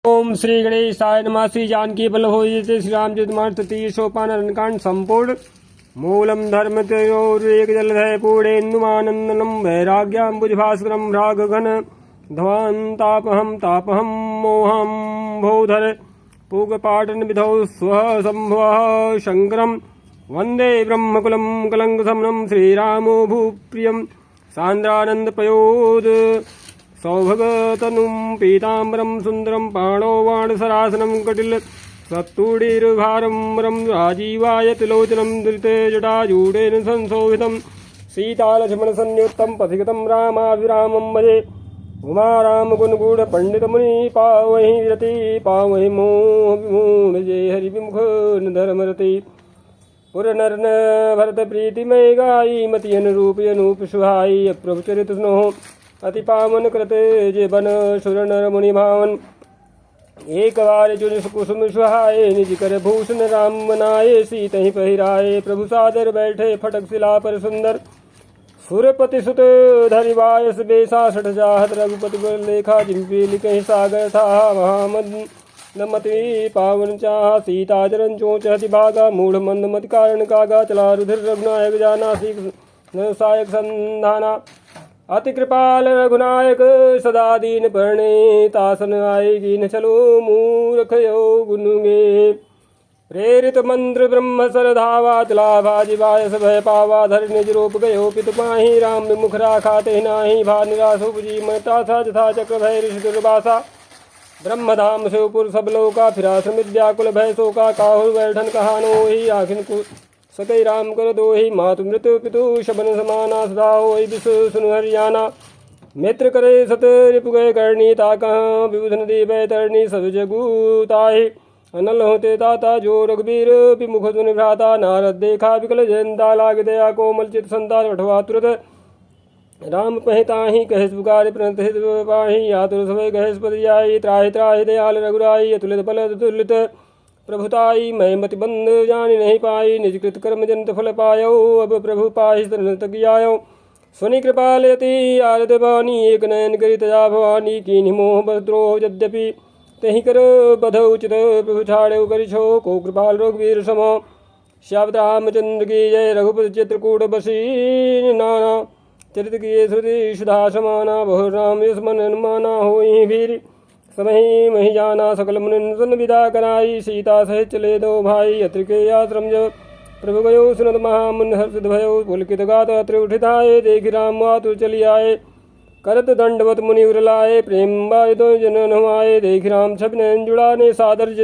ओम श्री गणेशाय नमः। श्री जानकी बल्लभोज श्री रामचरितमानस तृतीय सोपान अरण्यकांड संपूर्ण। मूलम धर्म तयोरेक जलधय पूर्णेन्दुमानंदनम वैराग्याम्बुजभास्करम रागघन ध्वान्तापहम मोहम भोधर पूगपाटन विधौ स्वः संभवः शंकरम वंदे ब्रह्मकुलम कलंकशमनम श्रीरामो भूप्रियम सान्द्रानंदपयोद सौभगतनुं पीताम्बरं सुन्दरं पाणौ वाणसरासनं कटिल सत्तूढीर्भारं राजीवायतिलोचनं धृते जटाजूडेन संशोभितं सीतालक्ष्मणसंयुक्तं पथिगतं रामाभिरामं भजे उमारामगुणगूढपण्डितमुनि पावहि रति पावहि मोहविमूढजे हरिविमुख धर्मरति पुरनर्न भरत प्रीतिमय गायी मति अनुरूप अनूप सुहाई प्रभुचरित स्नोह अति पावन कृते जे बन सुर नर मुनि भावन एक बार जुन कुसुम सुहाए निज कर भूषण राम बनाए सीतहि पहिराए प्रभु सादर बैठे फटक शिला पर सुंदर सुरपति सुत धरिवायस बेसा सठ जाहत रघुपति बर लेखा जिम्पी लिखे सागर था महामद नमति पावन चाह सीता जरन चोच हति भागा मूढ़ मंद मत कारण कागा चला रुधिर रघुनायक जाना सीख सायक संधाना अति कृपाल रघुनायक सदा दीन परणे तासन आएगी न चलो मूर्ख यो गुनुगे प्रेरित मंत्र ब्रह्म सर धावा चलाभा जिवायस भय पावा धर निज रूप गयो पितु पाही राम विमुख राखा ते नाही भा निराश उपजी मता था जथा चक्र भय ऋषि दुर्वासा ब्रह्मधाम शिवपुर सब लोका फिराश्रम व्याकुल भय शोका काहुर बैठन कहानो ही आखिन सकई राम कर दो ही मातु मृत्यु पितु शबन समाना सदा हो विश्व सुनु हरियाणा मित्र करे सत रिपु गए करणी ताका विबुधन दी बैतरणी सब जगूताहि अनल होते ताता जो रघुबीर विमुख सुनि भ्राता नारद देखा विकल जयंता लाग दया कोमल चित संतान अठवा तुरत राम पहिताहि कहेस पुकार प्रणत हित पाहि आतुर समय कहेस पदियाई त्राहि त्राहि दयाल रघुराई अतुलित बल अतुलित प्रभुताई मैं मति बंद जानी नहीं पाई निजकृत कर्म जनित फल पायो अब प्रभु पाहि तकियायो स्वनि कृपालयति आरद वाणी एक नयन करी तजा भवानी कीन्हि मोह बद्रोह यद्यपि तहि कर बध उचित प्रभु छाड़े करिछो को कृपाल रघुवीर सम श्यावत रामचंद्र की जय रघुपति चित्रकूट बसी नाना चरित किए श्रुति सुधा समाना बहु राम यस मन माना होई वीर समय मही जाना सकल मुनिन विदा कराई सीता सहित चले दो भाई अत्रिके आश्रम जब प्रभु गयो सुनत महामुन हर्षित भयो पुलकित गात अत्र उठिताए देखि राम आतुर चली आए करत दंडवत मुनि उरलाए प्रेम बाय दो जनन हुआए देखि राम छब नयन जुड़ाने सादर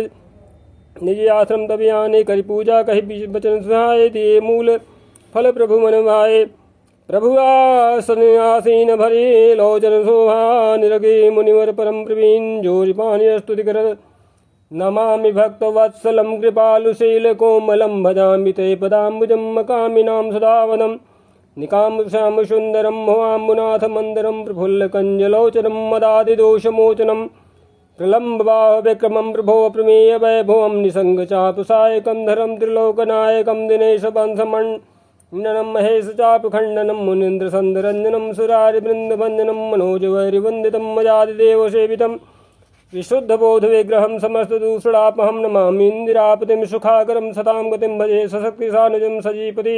निज आश्रम तब आने करि पूजा कहि बचन सुहाए दिए मूल फल प्रभु मन भाए प्रभु आसन आसीन भरी लोचन शोभा निरगे मुनिवर परम प्रवीण जोरि पानी स्तुति कर नमामि भक्त वत्सलम कृपालुशील कोमलम भजामि ते पदाम्बुजं मकामिनां सदावनं निकाम श्याम सुंदरम भवाम्बुनाथ मंदरम प्रफुल्ल कंजलोचनम मदादिदोषमोचनम प्रलम्ब बाह विक्रमं प्रभो प्रमेय वैभवं निसंग चापसायकं धरम त्रिलोकनायकं दिनेश वंशमन् ननम महेश चाप खंडनम मुनीन्द्र संदरंजनम सुरारि वृंदवंदनम मनोज वैरिवंदितम मजादिदेव सेवितम विशुद्ध बोध विग्रहम समस्त दूषणापहम नमामि इंदिरापतिम सुखाकरम सताम गतिम भजे सशक्ति सानुजम सजीपति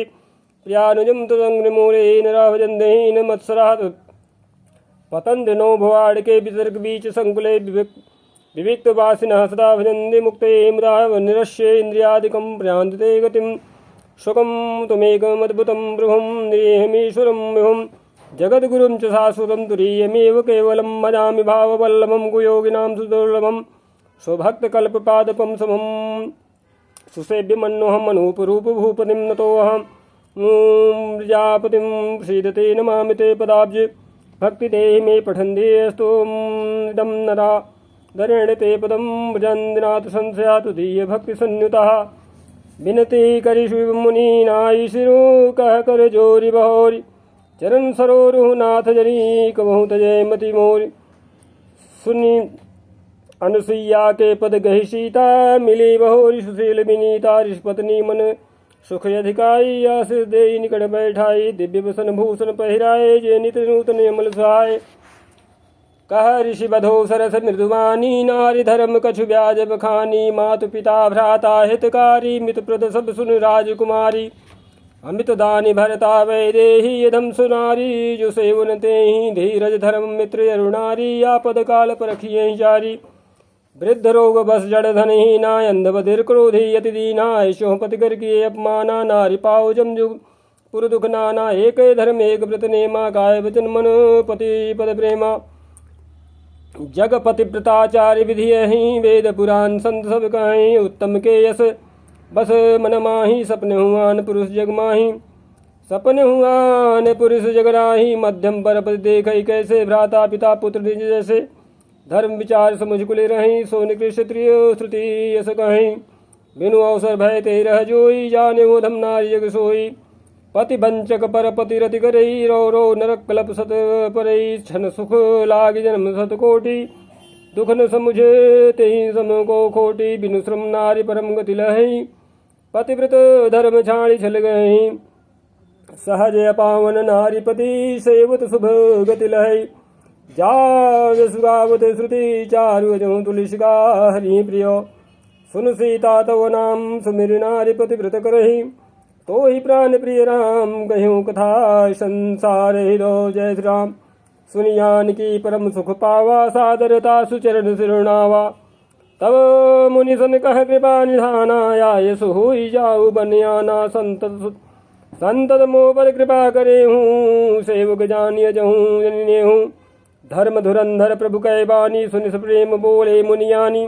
प्रियानुजम तदंग्रिमूलेन राभजन्देहीन मत्सरात् पतन्ति नो भवाड़के विसर्ग बीच संकुले विविक्त वासिनः सदा भजन्ति मुक्ते मुदा निरश्ये इंद्रियादिकं प्रयान्ति गतिम सुखम तुमेकमद्भुतं प्रभुं निरीहमीश्वरं विभुं जगद्गुरुं च शाश्वतं तुरीयमेव केवलं भजामि भाववल्लभं कुयोगिनां सुदुर्लभं स्वभक्तकल्पपादपं समं सुसेव्यमन्योऽहम् अनूपरूपभूपतिं नतोऽहं प्रजापतिं श्रीदते नमामि ते पदाब्ज भक्तिदेहि मे पठन्ति अस्तु इदं नरा धरेण ते पदं भजन्दिनाथ संशयातु दीयभक्तिसंयुतः विनती करि शिव मुनि नाई सिरु कह कर जोरी बहोरी चरण सरोरु नाथ जरी कबहु तजय मति मोरी सुनी अनुसुईया के पद गहि सीता मिली बहोरी सुशील विनीता ऋषपत्नी मन सुख अधिकाई आशीष दे निकट बैठाई दिव्य वसन भूषण पहिराए जे नित नूतन अमल सहाय कह ऋषि बधो सरस मृदुवानी नारी धर्म कछु ब्याज बखानी मातु पिता भ्राता हितकारी मित प्रद सब सुन राजकुमारी अमित दानी भरता वैदेही यदम सुनारी जो सेवन ते ही धीरज धर्म मित्र अरुणारी आपद काल परखिए जारी वृद्ध रोग बस जड़ धन ही नाय अंध बधिर क्रोधी यति दीना ऐशो पति कर किए अपमाना नारी पाओ जम जुग पुर दुख नाना एक धर्म एक व्रत नेमा काय वचन मन पति पद प्रेमा जगपति व्रताचार्य विधि ही वेद पुराण संत सब कहीं उत्तम के यस बस मन माही सपने हुआन पुरुष जग माही सपने हुआन पुरुष जगराही मध्यम पर पति देख कैसे भ्राता पिता पुत्र निज जैसे धर्म विचार समुझ कुले रही सो निकृष्ट त्रिय श्रुति यस कहीं बिनु अवसर भय ते रह जोई जाने वो धम नारी जग सोई पति वंचक पर पति रति करई रो रो नरक कलप सत परई क्षण सुख लाग जन्म सत कोटि दुख न समुझे तेहि सम को खोटी बिनु श्रम नारी परम गति लहई पतिव्रत धर्म छाड़ी छल गई सहज पावन नारी पति सेवत शुभ गति लहई जाग सुगावत श्रुति चारु जो तुलसिका हरि प्रियो सुन सीता तव नाम सुमिर नारी पतिव्रत करही तो ही प्राण प्रिय राम कह्यूं कथा संसार हिरो जय श्री राम सुनियान की परम सुख पावा सादरता सुचरण सिरणावा तब मुनि सन कह कृपा निधाना आय सुहुई जाऊ बनियाना संतत मोह पर कृपा करे हूँ सेवक जानिय जहूँ जनिने हूँ धर्म धुरंधर प्रभु कै बानी सुनि प्रेम बोले मुनियानी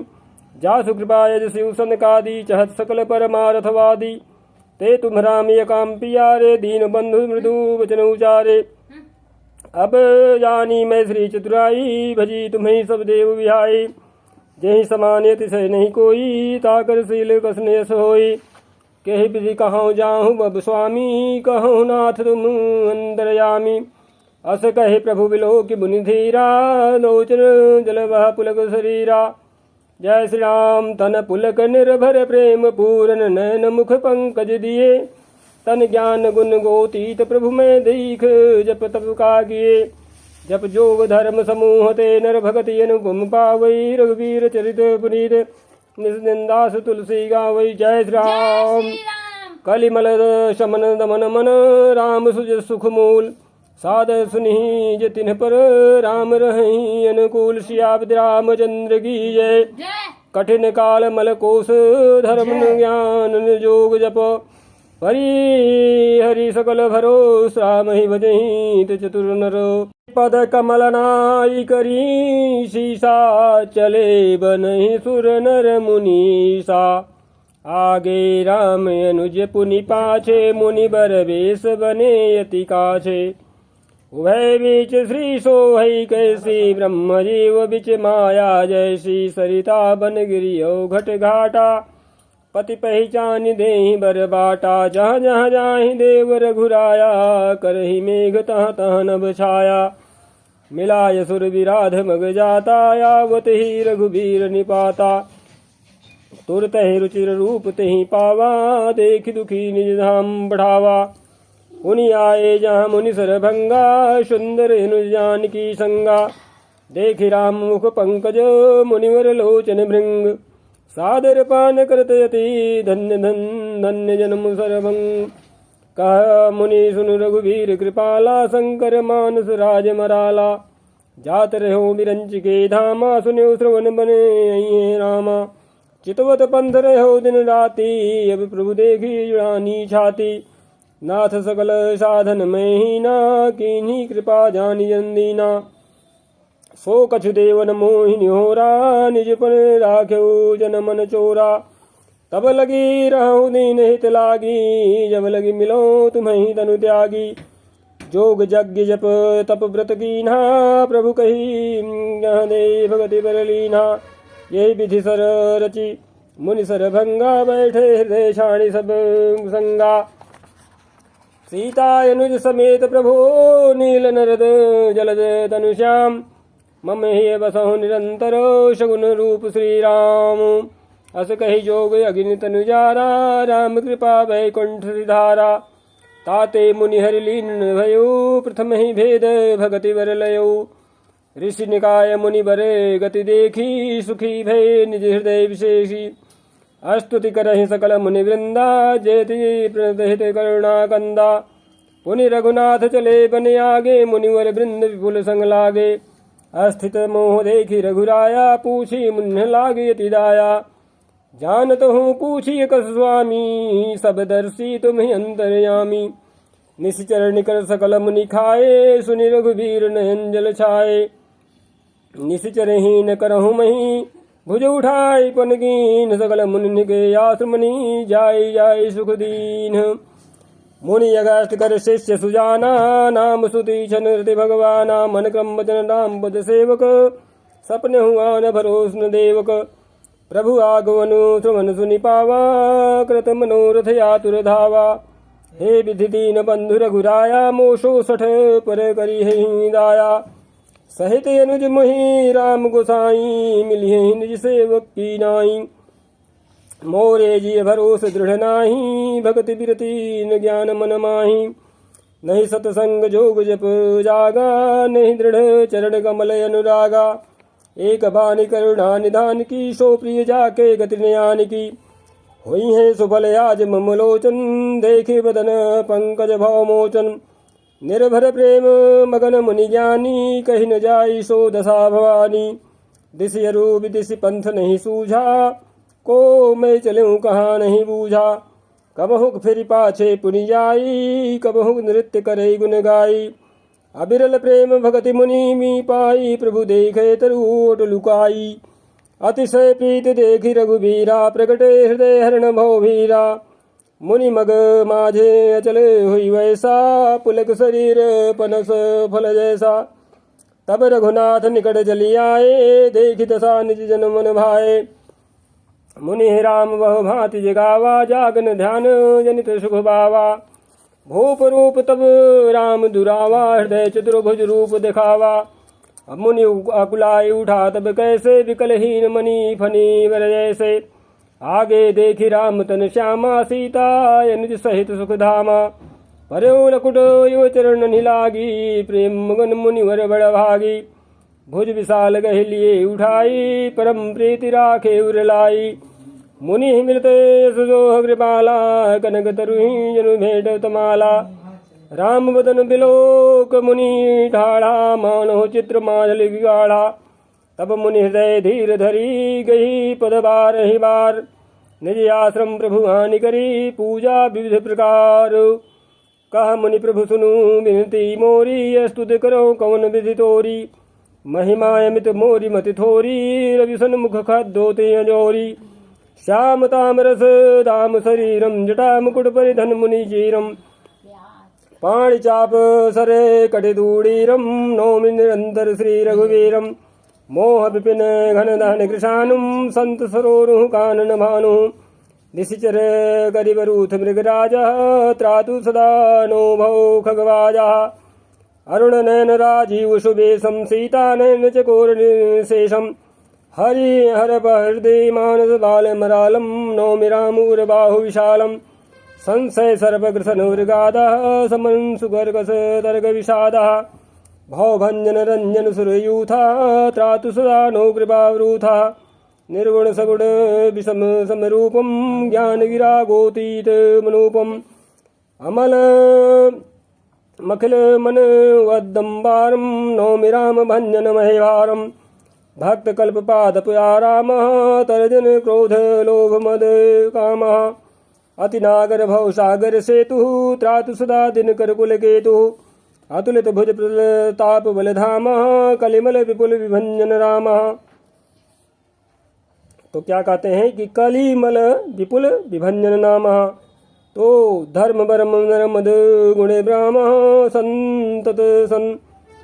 जासु कृपा यज शिव सनकादि चहत सकल परमारथवादी ते तुम राम काम पियारे दीन बंधु मृदु वचन उचारे अब जानी मैं श्री चतुराई भजी तुम्हें सब देव विहाई जही समान तिसय नहीं कोई ताकर शील कसने सोई कही विधि कहूँ जाहूँ बब स्वामी कहूँ नाथ तुम अंतरयामी अस कहे प्रभु बिलो कि मुनि धीरा लोचन जल वह पुलक शरीरा जय श्री राम तन पुलक निर्भर प्रेम पूरन नयन मुख पंकज दिए तन ज्ञान गुण गोतीत प्रभु में दीख जप तप का किए जप जोग धर्म समूह ते नर भगति अनुगम पावई रघुवीर चरित पुनीत निस्निंदास तुलसी गावई जय श्री राम कलिमल शमन दमन मन राम सुज सुख मूल साद सुनि जतिन पर राम रही अनुकूल श्याब्द रामचंद्र की जय कठिन काल मल कोश धर्म ज्ञान जोग जप परि हरि सकल भरोस राम ही भजहि चतुर नर पद कमल नाई करी सीसा चले बनहि सुर नर मुनीसा आगे राम अनुज पुनि पाछे मुनि बर बेस बने यति काछे उभय बीच श्री सोहई कैसी ब्रह्म जीव बिच माया जैसी सरिता बन गिरियो घट घाटा पति पहचान देहि बर बाटा जहाँ जहाँ जाहि देव रघुराया करहि मेघ तह तह नभ छाया मिलाय सुर विराध मग जाता यावत ही रघुबीर निपाता तुरत ही रुचिर रूप तेहि पावा देख दुखी निज धाम बढ़ावा मुनि आए जहाँ मुनि सरभंगा सुंदर जान की संगा देखि राम मुख पंकज मुनिवर लोचन भृंग सादर पान करत यति धन्य धन्य जन्म सरभंग कह मुनि सुन रघुवीर कृपाला शंकर मानस राज मराला जात रहो बिरंच के धामा सुनो श्रवण बने रामा चितवत पंथ रहो दिन राती अब प्रभु देखी जुड़ानी छाती नाथ सकल साधन में ही ना कीन्ही कृपा जानी जंदीना सो कछु देवन मोहिनी होरा निज पन राख्यो जन मन चोरा तब लगी रहूं दीन हित लागी जब लगी मिलो तुम्हें तनु त्यागी जोग यज्ञ जप तप व्रत कीन्हा प्रभु कही दे भगति बर लीना यही विधि सर रचि मुनि सर भंगा बैठे हृदय छाणी सब संगा सीता अनुज समेत प्रभु नील नरद जलद तनुश्याम मम हे बसहु निरंतर शगुन रूप श्री राम अस कही जोग अग्नि तनुजारा राम कृपा वैकुंठ धारा ताते मुनि हरि लीन भयो प्रथम ही भेद भगति वर लयो ऋषि निकाय मुनि बरे गति देखी सुखी भय निज हृदय विशेषी अस्तुति करहि सकल मुनि वृंदा जेति प्रदहित करुणा कंदा पुनि रघुनाथ चले बन आगे मुनिवर वृंद विपुल संग लागे अस्थित मोह देखी रघुराया पूछी मुन्ह लागे अति दाया जानत हूँ पूछी कस स्वामी सब दर्शी तुम ही अंतर्यामी निश्चर निकर सकल मुनि खाए सुनि रघुवीर नयन जल छाए निश्चर ही न करहु मही भुज उठाई पन कीन सकल मुनि निके आश्रमनि जाय जाय सुख दीन मुनि अगस्त कर शिष्य सुजाना नाम सुति छन हृदय भगवाना मन क्रम वचन राम पद सेवक सपने हुआ न भरोस न देवक प्रभु आगमनु श्रवण सुनि पावा कृत मनोरथ आतुर धावा हे विधि दीन बंधु रघुराया मोशो सठ पर करी ही दाया सहित अनुज मोहि राम गोसाई मिलिए निज सेवक की नाई मोरे जी भरोस दृढ़ नाही भक्ति बिरति न ज्ञान मन माही नहीं सतसंग जोग जप जागा नहीं दृढ़ चरण कमल अनुरागा एक बानी करुणा निधान की सो प्रिय जाके गति न्यान की हुई है सुफल आज ममलोचन देखे बदन पंकज भव मोचन निर्भर प्रेम मगन मुनि ज्ञानी कही न जाई सो दशा भवानी दिश रूप दिश पंथ नहीं सूझा को मैं चलूं कहाँ नहीं बूझा कबहुक फिर पाछे पुनि जाई कबहुक नृत्य करे गुन गाई अबिरल प्रेम भगति मुनि मी पाई प्रभु देखे तरुओट लुकाई अतिशय प्रीत देखी रघुबीरा प्रगटे हृदय हरण भव भीरा मुनि मग माझे अचले हुई वैसा पुलक शरीर पनस फल जैसा तब रघुनाथ निकट चली आए देखी दशा निज जन मन भाए मुनि राम वह भांति जगावा जागन ध्यान जनित सुख बावा भूप रूप तब राम दुरावा हृदय चतुर्भुज रूप दिखावा अब मुनि अकुलाई उठा तब कैसे विकलहीन मणि फनी वर जैसे आगे देखी राम तन श्यामा सीता निज सहित सुख धामा पर्यो लकुट यो चरण निलागी प्रेम मगन मुनिवर बड़ भागी भुज विशाल गहलिए उठाई परम प्रीति राखे उर लाई मुनि मिलते सुजोह कृपाला कनक तरुही जनु भेट तमाला राम बदन बिलोक मुनि ठाड़ा मानो चित्र माजल गाढ़ा तब मुनि हृदय धीर धरी गई पद बार ही बार निज आश्रम प्रभु हानि करी पूजा विविध प्रकार कहा मुनि प्रभु सुनु विनती मोरी स्तुति करो कौन विधि तोरी महिमा अमित मोरी मति थोरी रवि सन्मुख खद्दोते अजोरी श्याम तामरस दाम शरीरम जटा मुकुट परिधन मुनि चीरम पाणि चाप सरे कटिदूड़ीरम नौमि निरंतर श्री रघुवीरम मोह विपिन घन दहन कृशानुम संत सरोरुह कानन भानु निशिचर गरिबरूथ मृगराज त्रातु सदा नो भौ खगवाजा अरुण नयन राजीव शुभेशम सीता नयन चकोर शेषम हरि हर हृदय मानस बाल मरालम नौमि रामूर बाहु विशालम संशय सर्वग्रसन मृगादः समन सुगर्गस तर्ग विषादः भवभंजन रंजन सुरयूथा त्रातु सदा नो कृपावरूथा निर्गुण सगुण विषम समरूपम ज्ञान विरागोतीत मनूपम अमल मखिल मन वद्दम्बारम नौमि राम भंजन महेवारम भक्त कल्प पाद पुयाराम तर्जन क्रोध लोभ मद काम अति नागर भव सागर सेतु त्रातु सदा दिन कर कुल केतु अतुलित भुज प्रताप बलधाम कलिमल विपुल विभंजन राम। तो क्या कहते हैं कि कलिमल विपुल विभंजन नाम तो धर्म बरम मद गुणे ब्राह्म संतत सन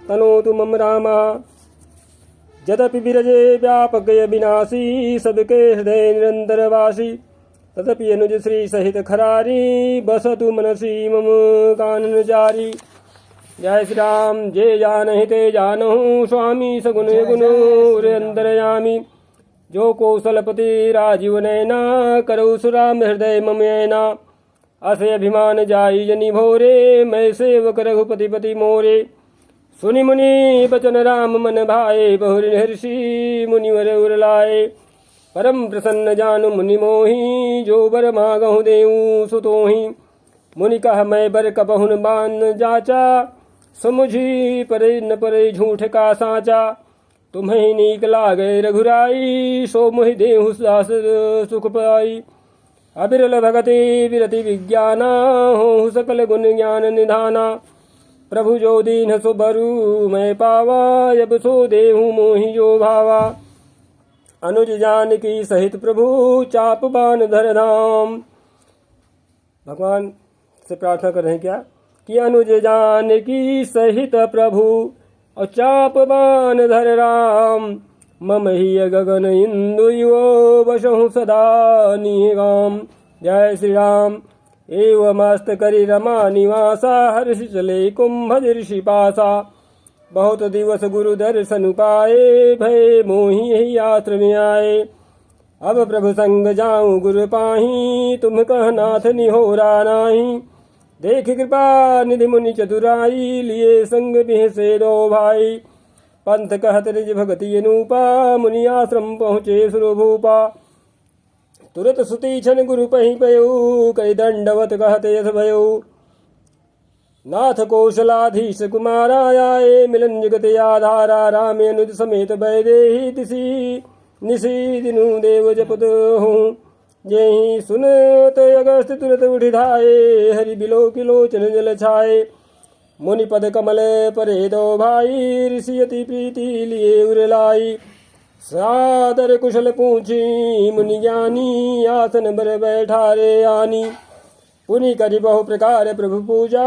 तनोतु मम राम यद्यपि विरजे व्यापक विनाशी सबके हृदय निरंतर वासी तदपि अनुज श्री सहित खरारी बसतु मनसी मम कानन जारी। जय श्री राम जय जानहि ते जानहु स्वामी सगुण गुण अंतरयामी जो कौशलपति राजीव नैना करौ सुराम हृदय ममैना असे अभिमान जाई जनि भोरे मैं सेवक रघुपति पति मोरे सुनि मुनि बचन राम मन भाए, बहुरि हर्षि मुनिवर उर लाए। परम प्रसन्न जानु मुनि मोहि, जो बर मागहु देऊ सुतोहि। मुनि कह मैं बर कबहुन बान जाचा, समुझी परे न परे झूठ का साचा। तुम्हें नीक लागे रघुराई, सो मोहि देहु दास सुख पाई। अबिरल भगति विरति विज्ञाना, हो सकल गुण ज्ञान निधाना। प्रभु जो दीन सो बरु मैं पावा, जब सो देहु मोहि जो भावा। अनुज जानकी सहित प्रभु, चाप बान धर धाम। भगवान से प्रार्थना कर रहे हैं क्या कि अनुज जानकी सहित प्रभु, और चाप बान धर राम। मम ही गगन इंदु यो, बसहु सदा निगाम। जय श्री राम। एव मस्त करि रमा निवासा, हर्ष चले कुंभ ऋषि पासा। बहुत दिवस गुरु दर्शन पाए, भय मोहि यही आश्रम आए। अब प्रभु संग जाऊं गुरु पाही, तुम कह नाथ निहोरा नाही। देख कृपा निधि मुनि चतुराई, लिए संग बिहसे दो भाई। पंथ कहत निज भगति अनूपा, मुनि आश्रम पहुँचे सुरभूपा। तुरत सुती छन गुरु पही पयऊ, कई दंडवत कहत यथ भयऊ। नाथ कौशलाधीश कुमारा आए, मिलन जगत आधारा। राम अनुज समेत वैदेही, तिसी निसी दिनु देव जपत हूँ। जेहि सुनत अगस्त तुरत उठि धाये, हरि बिलो किलोचन जल छाए। मुनि पद कमल परे दो भाई, ऋषि अति प्रीति लिए उर लाई। सादर कुशल पूछी मुनि ज्ञानी, आसन बर बैठारे आनी। पुनि करि बहु प्रकार प्रभु पूजा,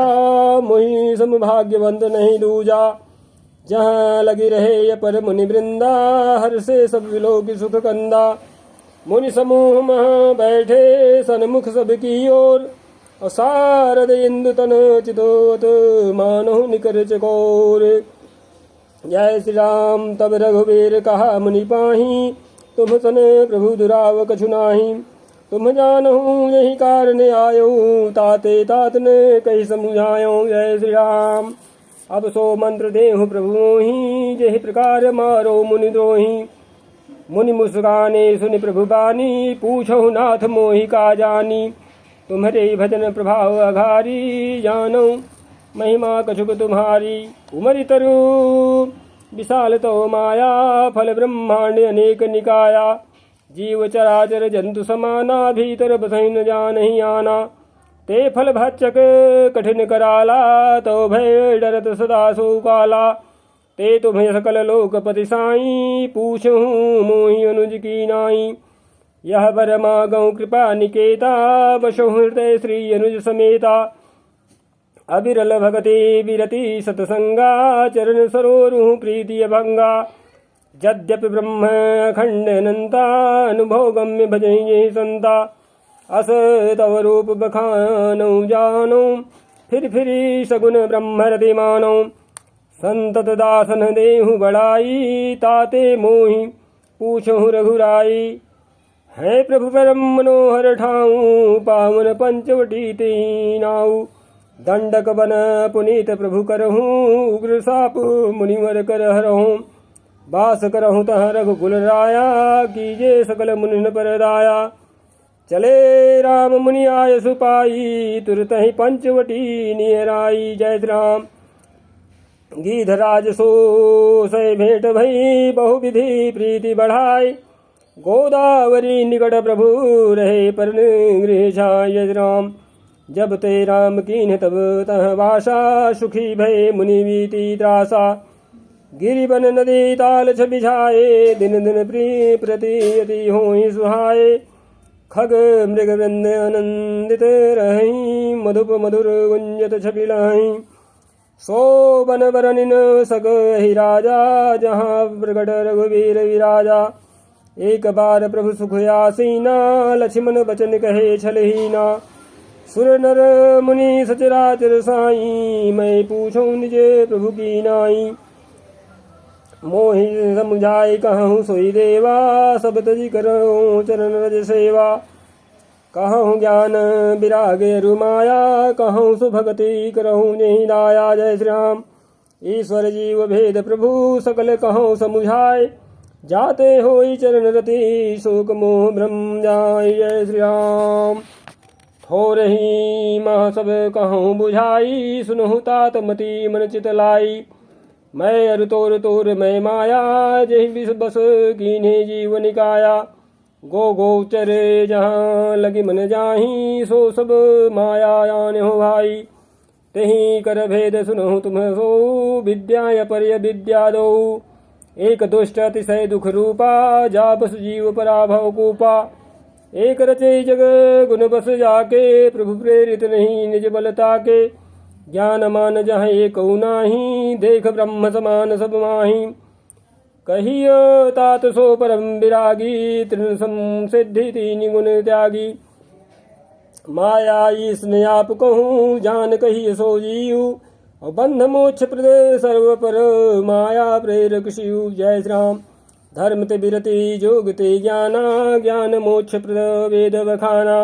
मोहि सम भाग्यवंत नहीं दूजा। जहाँ लगी रहे अपर मुनि वृंदा, हर से सब विलोक सुख कंदा। मुनि समूह मह बैठे सन्मुख सब की ओर, और सारद इंदु तन चितोत मानो निकर चकोर। जय श्री राम। तब रघुवीर कहा मुनि पाही, तुम सन प्रभु दुराव कछु नाही। तुम जानहु यही कारण आयो, ताते तात ने कही समुझायो। जय श्री राम। अब सो मंत्र देहु प्रभु मोहि, जहि प्रकार मारो मुनि द्रोही। मुनि मुस्काने सुनि प्रभु बानी, पूछहु नाथ मोहि का जानी। तुम्हारे भजन प्रभाव अघारी, जानो महिमा कछुक तुम्हारी। उमरि तरु विशाल तो माया, फल ब्रह्मांड अनेक निकाया। जीव चराचर जंतु समाना, भीतर बसहि न जानहि आना। ते फल भक्षक कठिन कराला, तो भय डरत सदा सो काला। ते तुम्हें सकल लोकपति साई, पूछहूँ मोहि अनुज की नाई। यह बर मागहु कृपा निकेता, बसहु हृदय श्री अनुज समेता। अबिरल भगति विरति सतसंगा, चरण सरोरुह प्रीति अभंगा। यद्यपि ब्रह्म अखंड अनंता, अनुभव गम्य भजहि संता। अस तव रूप बखानौ जानो, फिर सगुन ब्रह्म रति मानो। संतत दासन देहु बड़ाई, ताते मोहि पूछहु रघुराई। है प्रभु परम मनोहर ठाऊं, पावन पंचवटी तेहि नाऊ। दंडक बन पुनीत प्रभु करहूँ, उग्र साप मुनिवर कर हरहूँ। बास करहूँ तह रघुकुल राया, कीजे सकल मुनि पर दाया। चले राम मुनि आय सुपाई, तुरत ही पंचवटी नियराई। जय श्री राम। गीधराज सो सै भेंट भई, बहुविधि प्रीति बढ़ाई। गोदावरी निकट प्रभु रहे, पर गृह छाय। जय श्री राम। जब ते राम कीन्ह तब तह वासा, सुखी भय मुनि बीती त्रासा। गिरिवन नदी ताल बिछाए, दिन दिन प्रिय प्रति अति होहि सुहाए। खग मृग वृंद आनंदित रहि, मधुप मधुर गुंजत छबिलाहि। सो बन बरनिन सक ही राजा, जहाँ प्रगट रघुवीर विराजा। एक बार प्रभु सुख आसीना, लक्ष्मण बचन कहे छलहीना। सुर नर मुनि सचराचर साई, मैं पूछूं निजे प्रभु की नाई। मोहि समुझाई कहूँ सोई देवा, सब तजी करो चरण रज सेवा। कहूँ ज्ञान विराग रुमाया, कहूँ सुभगति करहूँ जहि दाया। जय श्री राम। ईश्वर जीव भेद प्रभु सकल कहो समुझाए। जाते होई चरण रति शोक मोह भ्रम जाय। जय श्री राम। थोरही मह सब कहूँ बुझाई, सुनहु तात मति मन चित लाई। मैं अरु तोर तोर मैं माया, जहि विष बस कीन्हे जीव निकाया। गो गोचरे जहाँ लगी मन जाही, सो सब माया आने हो भाई। तेहि कर भेद सुनहु तुम सो, विद्या पर्य विद्या दो। एक दुष्ट अतिशय दुख रूपा, जापस जीव पराभव कूपा। एक रचे जग गुण बस जाके, प्रभु प्रेरित नहीं निज बलता के। ज्ञान मान जहाँ एक नाही, देख ब्रह्म समान सब माही। कहियो तात सो परम विरागी, तृण संसिद्धि तीन गुण त्यागी। माया ईसने आप कहूँ, जान कहिए सो जीव। और बंध मोक्ष प्रद सर्व पर, माया प्रेरक शिव। जय श्री राम। धर्म ते विरति जोग ते ज्ञाना, ज्ञान मोक्ष प्रद वेद बखाना।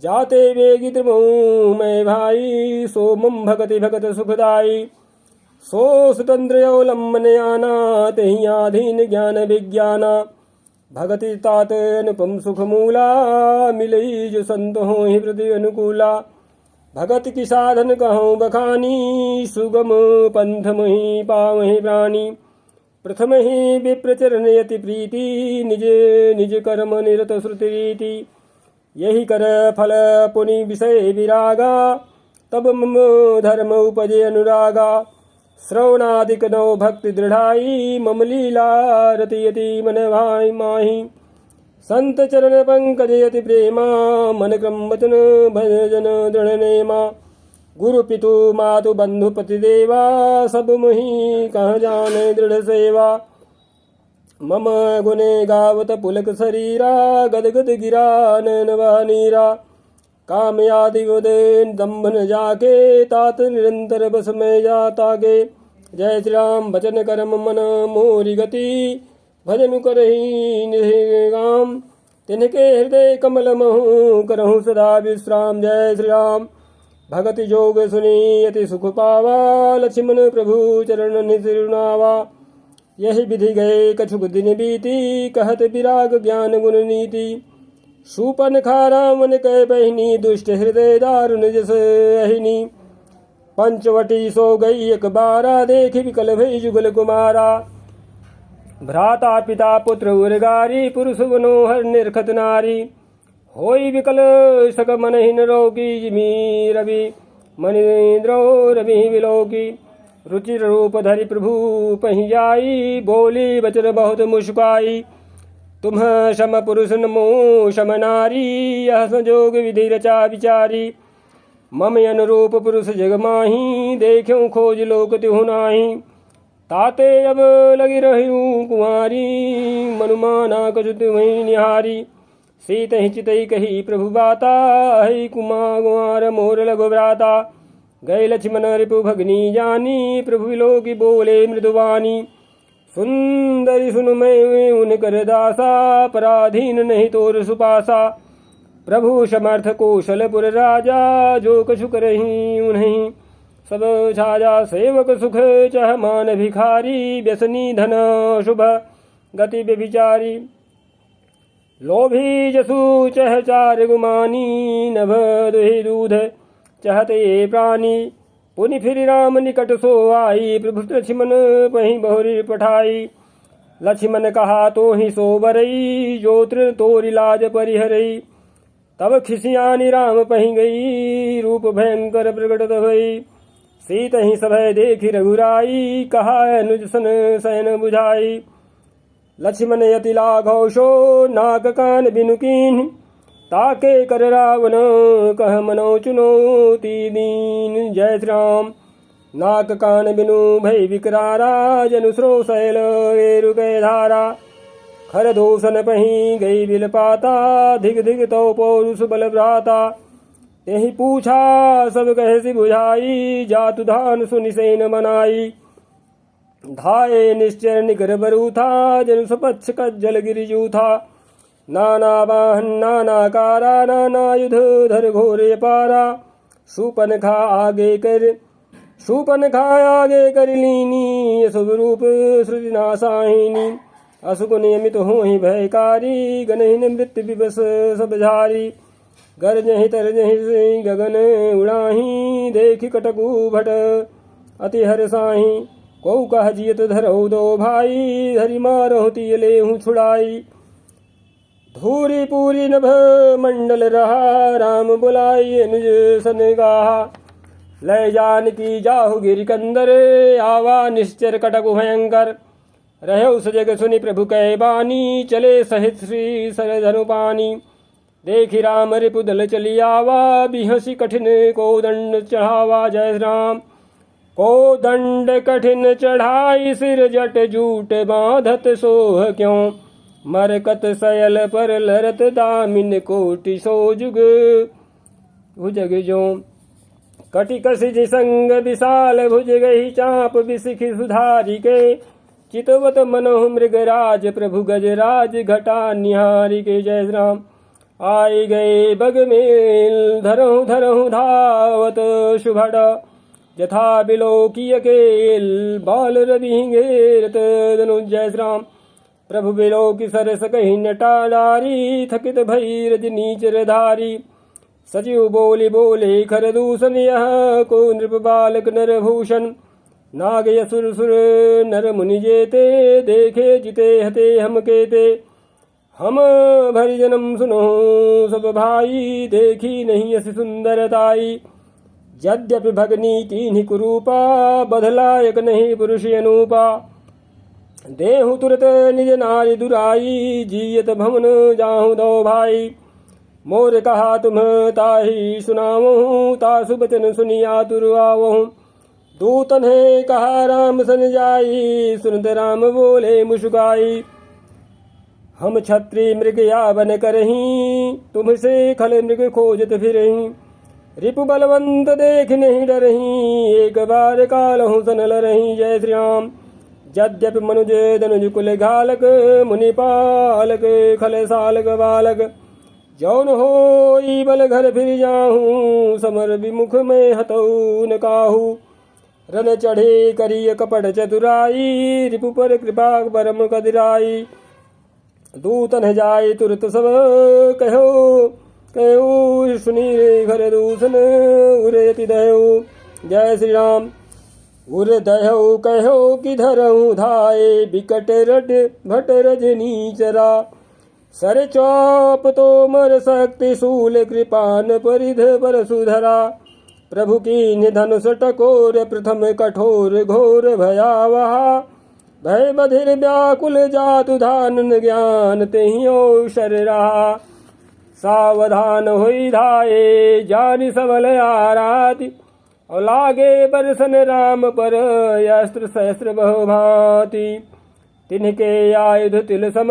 जाते वेगी त्रिमोह मैं भाई, सो मम भगति भगत सुखदाई। सो स्वतंत्र अवलंबन आना, तेहि आधीन ज्ञान विज्ञाना। भगति तात अनुपम सुख मूला, मिलई जो संत हो ही प्रति अनुकूला। भगत की साधन कहूँ बखानी, सुगम पंथ मुहि पावहि प्राणी। प्रथम ही विप्रचरण यति प्रीति, निज निज कर्म निरत श्रुति रीति। यही कर फल पुनि विषय विरागा, तब मम धर्म उपजे अनुरागा। श्रवणादिक नौ भक्ति दृढ़ाई, मम लीला रतियति मन भाई माही। संत चरण पंकज यति प्रेमा, मन क्रम वचन भजन दृढ़ नेमा। गुरु पितु मातु बंधु पति देवा, सब मुहि कह जाने दृढ़ सेवा। मम गुने गावत पुलक शरीरा, गदगद गिरा नैन बह नीरा। काम आदि उदयन दम्भन जाके, तात निरंतर बस में जाता गे। जय श्री राम। वचन कर्म मन मोरी गति, भजन करहि निगाम। तिनके हृदय कमल महु, करहु सदा विश्राम। जय श्री राम। भगति जोग सुनी अति सुख पावा, लक्ष्मण प्रभु चरण निसिरुनावा। यही विधि गए कछुक दिन बीती, कहत विराग ज्ञान गुण नीति। शूपन खारा मन कह बहिनी, दुष्ट हृदय दारुण जस अहिनी। पंचवटी सो गई एक बारा, देखि विकल भई जुगल कुमारा। भ्राता पिता पुत्र उर्गारी, पुरुष मनोहर निरखत नारी। होई विकल सक मनहीन रोगी, जिमी रवि मनीन्द्रो रवि विलोकी। रुचिर रूप धरि प्रभु पहि जाई, बोली वचन बहुत मुस्काई। तुम सम पुरुष नमो सम नारी, यह संजोग विधि रचा विचारी। मम अनुरूप पुरुष जग माही, देख्यो खोज लोक तिहु नाही। ताते अब लगी रहूं कुंवारी, मनुमाना कछु तुम्हि निहारी। सीत ही चितई कही प्रभु बाता, हई कुमार मोर लघु भ्राता। गए लक्ष्मण रिपु भगनी जानी, प्रभु विलोकी बोले मृदुवानी। सुंदरी सुन मैं उन कर दासा, पराधीन नहीं तोर सुपासा। प्रभु समर्थ कौशलपुर राजा, जो कछु करही उन्हीं सब छाजा। सेवक सुख चह मान भिखारी, व्यसनी धन शुभ गति व्यभिचारी। लोभी जसु चह चार गुमानी, नभ दुहि दूध चहते प्राणी। पुनि फिर राम निकट सो आई, प्रभु लक्ष्मण पहि बहुरी पठाई। लक्ष्मण कहा तो ही सो बरई, जो तृण तोरि लाज परिहरई। तब खिसियानी राम पहि गई, रूप भयंकर प्रकटत भई। सीत ही सभय देखी रघुराई, कहा अनुज सन सैन बुझाई। लक्ष्मण यति लाघौशो, नाक कान बिनु कीन्ह। ताके कर रावण कह मनो चुनौती दीन। जय श्री राम। नाक कान बिनु भय विकरारा, जनु स्रो शैल रेरु गए धारा। खर दूषण पही गई बिल पाता, धिग धिग तो पौरुष बल भ्राता। यही पूछा सब कहे बुझाई, जातु धान सुनि सेन मनाई। धाये निश्चर निकर बरू था, जनु सपक्ष कज्जल गिरिजू था। नाना वाहन नाना कारा, नाना युध धर घोरे पारा। शूपन खा आगे कर शूपन खायागे कर लीनी अशुभ रूप श्रुति नासाहिनी असुक नियमित हो ही भयकारी गनहीन मृत्यु विवश सब झारी गरजहि तरजहि गगन उड़ाही देखि कटकु भट अति हरसाही कौ कह जियत धरऊ दो भाई हरि मारहु तिय लेहु छुड़ाई धूरी पूरी नभ मंडल रहा राम बुलाई अनुज सन गाहा लय जान की जाहु गिरिकंदर आवा निश्चर कटकु भयंकर रहे सजग सुनि प्रभु कै बानी चले सहित श्री सर धनु पानी देखि राम रिपुदल चली आवा बिहसी कठिन को दंड चढ़ावा जय राम को दंड कठिन चढ़ाई सिर जट जूट बांधत सोह क्यों मरकत सयल पर लरत दामिन कोटि सो जुग भुजग जो कटि कसिज संग विशाल भुज गही चाप बिसिखि सुधारी के चितवत मनोह मृगराज प्रभु गजराज घटा निहारी के जय राम आई गए बग मेल धरहु धरहु धावत शुभड़ यथा बिलोकिय केल बाल रवि घेरत धनु जय राम प्रभु बिलोकी सरस कही नटा डारी थकित भई रजनी चरधारी सचिव बोले बोले खर दूषण यह को नृप बालक नर भूषण नाग यसुर सुर नर मुनि जेते देखे जिते हते हम केते हम भरि जन्म सुनो सब भाई देखी नहीं अस सुंदरताई यद्यपि भगनी तीन्ही कुरूपा बधलायक नहीं पुरुष अनूपा देहु तुरत निज नारी दुराई जियत भवन जाहु दो भाई मोर कहा तुम ताही सुनावहूँ तासु बचन सुनिया तुरवावहूँ दूतन है कहा राम सन जाई सुनत राम बोले मुस्काई हम छत्री मृग या बन करही तुमसे खल मृग खोजत फिरही रिपु बलवंत देख नहीं डरही एक बार कालहु सन लरही जय श्री राम यद्यपि मनुज धनुज कुल घालक मुनि पालक खल सालक बालक जौन हो बल घर फिर जाहूँ समर विमुख में हतऊ न काहू रन चढ़े करिय कपट चतुराई रिपु पर कृपा परम कदिराई दूतन जाय तुरत सब कहो कहो सुनी घर दूषण उरेति दयो जय श्री राम उर दयो कहो कि धरऊ धाये बिकट रट भट रजनी चरा सर चौप तो मर शक्ति शूल कृपान परिध पर सुधरा प्रभु की निधनुष टकोर प्रथम कठोर घोर भयावहा भय बधिर व्याकुल जातु धान ज्ञान तेहियो शर रहा सावधान होई धाये जानि सबल आराति और लागे बरसन राम पर अस्त्र सहस्त्र बहुभांति तिनके आयुध तिल सम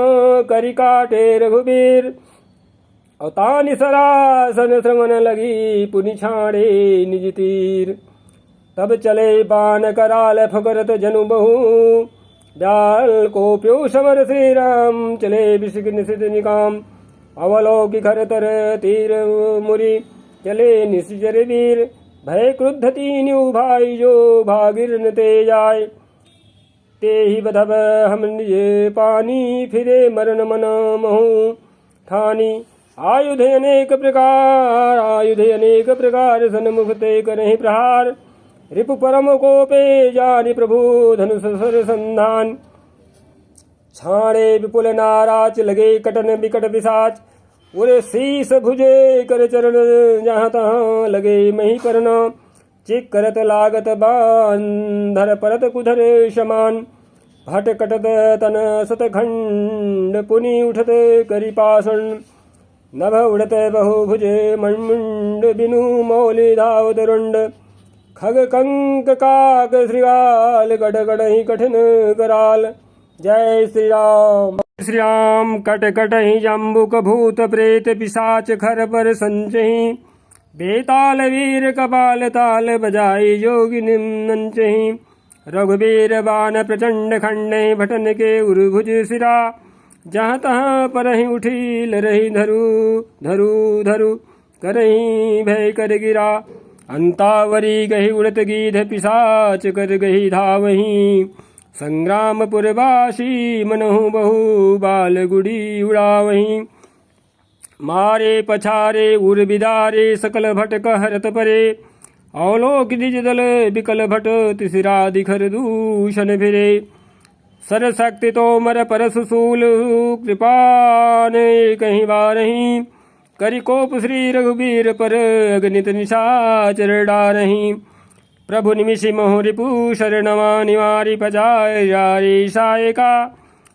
करि काटे रघुबीर और तानि सरासन श्रवण लगी पुनि छाड़े निज तीर तब चले बाण कराल फकरत जनु बहु डाल को प्यो समर श्री राम चले विषिक निषिध निकाम अवलोकि खर तर तीर मुरी चले निश्चर वीर भय क्रुद्ध तीन्यु भाई जो भागिर न ते जाय ते ही बधब हम निज पानी फिरे मरण मन महु ठानी आयुध अनेक प्रकार सन्मुख ते करहि प्रहार रिपु परम कोपे जानि प्रभु धनुष सर संधान छाड़े विपुल नाराच लगे कटन विकट पिशाच उरे शीस भुजे कर चरण जहाँ तहाँ लगे मही करना चिक करत लागत बांधर परत कुधर समान भट कटत तन सतखंड पुनि उठत करि पाषण नभ उड़त बहुभुजे मण्मुण्ड बिनु मौलि धावत रुण्ड खग कंक काक श्रृगाल गढ़ गढ़हि कठिन कराल जय श्री राम। श्री राम कट कटहि जम्बुक भूत प्रेत पिशाच खर पर संचहि बेताल वीर कपाल ताल बजाई जोगी निम्नंचहि रघुवीर बाण प्रचंड खंडे भटन के उर्भुज सिरा जहाँ तहाँ परहि उठी लरहि धरु धरु धरु करहि भय कर गिरा अंतावरी गही उड़त गीध पिशाच कर गही धावहीं। संग्रामपुरवासी मनहु बहु बाल गुड़ी उड़ावहीं। मारे पछारे उर बिदारे सकल भट कहरत परे। अवलोक निज दल बिकल भट तिसरा दिखर दूषण फिरे। सरशक्ति तोमर परशुशूल कृपा ने कहीं बारहीं। करि कोप श्री रघुबीर पर अगणित निशाचर डारहीं। प्रभु निमिषि मोह रिपु शरणवा निवारि पजाय जारी सायका।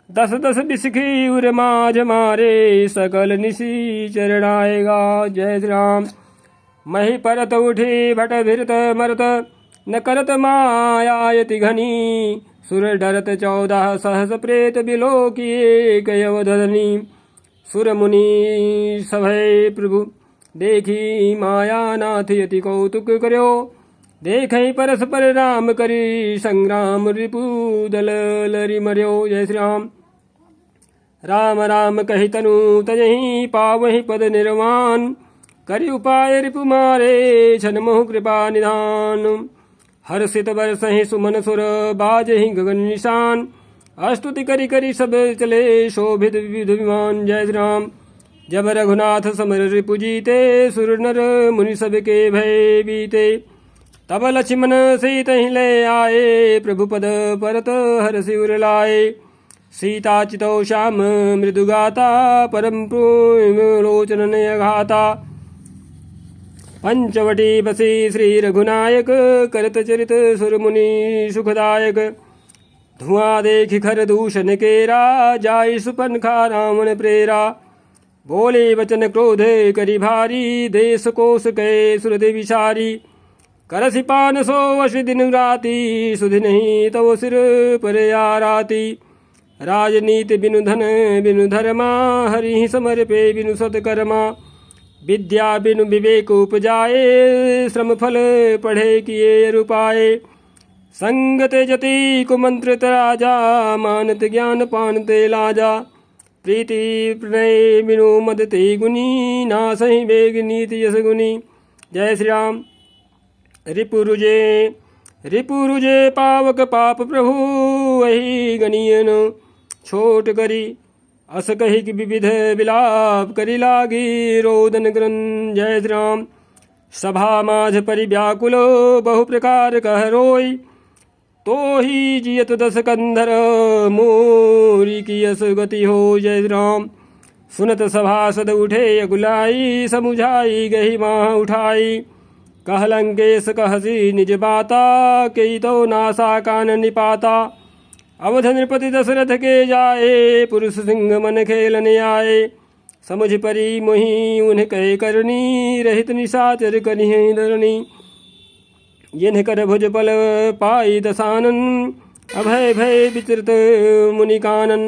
दस दस बिसखी उर माझ मारे सकल निशी चरणाएगा। जय श्री राम। मही परत उठी भट भिरत मरत न करत मायायति घनी। सुर डरत 14 सहस प्रेत बिलो किए कयवधनी। सुर मुनि सभय प्रभु देखी माया नाथ यति कौतुक कर्यो। देखई परस्पर राम करी संग्राम रिपु दल लरि मर्यो। जय श्री राम। राम राम कहि तनु तजहि पावहि पद निर्वाण। करि उपाय रिपु मारे छन मोह कृपा निधान। हर्षित बरसहि सुमन सुर बाजहि गगन निशान। स्तुति करि करि सब चले शोभित विविध विमान। जय श्री राम। जब रघुनाथ समर रिपु जीते सुर नर मुनि सब के भय बीते। तब लक्ष्मण सीतहि ले आए प्रभु पद परत हरषि उर लाए। सीता चितौ श्याम मृदुगाता परम लोचन नयघाता। पंचवटी बसी श्री रघुनायक करत चरित सुर मुनि सुखदायक। धुआं देखि खर दूषण केरा जाय सुपनखा रावण प्रेरा। बोले वचन क्रोध करि भारी देश कोश कै सुरदि विचारी। करसि पान सो वश दिन राति सुधि नहीं तव सिर पर आराती। राजनीति बिनु धन बिनु धर्मा हरि समर पे बिनु सत्कर्मा। विद्या बिनु विवेक उपजाए श्रम फल पढ़े किए रुपाए। संगत जति कुमंत्रित राजा मानत ज्ञान पानते लाजा। प्रीति प्रणय बिनु मदते गुनी नासहि वेग नीति यश गुनी। जय श्री राम। रिपुरुजे पावक पाप प्रभु वही गनियन छोट करी। अस कही कि विविध विलाप करी लागी रोदन ग्रन। जय श्री राम। सभा माझ परि व्याकुलो बहु प्रकार कह रोई। तो ही जियत 10 कंधर मोरी की यस गति हो। जय श्री राम। सुनत सभासद उठे अगुलाई समुझाई गही माह उठाई। कह लंकेश कहसी निज बाता कई तो नासा कान निपाता। अवध नृपति दशरथ के जाए पुरुष सिंह मन खेलने आए। समझ परी मोहि उन्हें कह करनी रहित निशाचर करिहि धरणी। जिन्ह कर भुज बल पाई दसानन अभय भय विचृत मुनि कानन।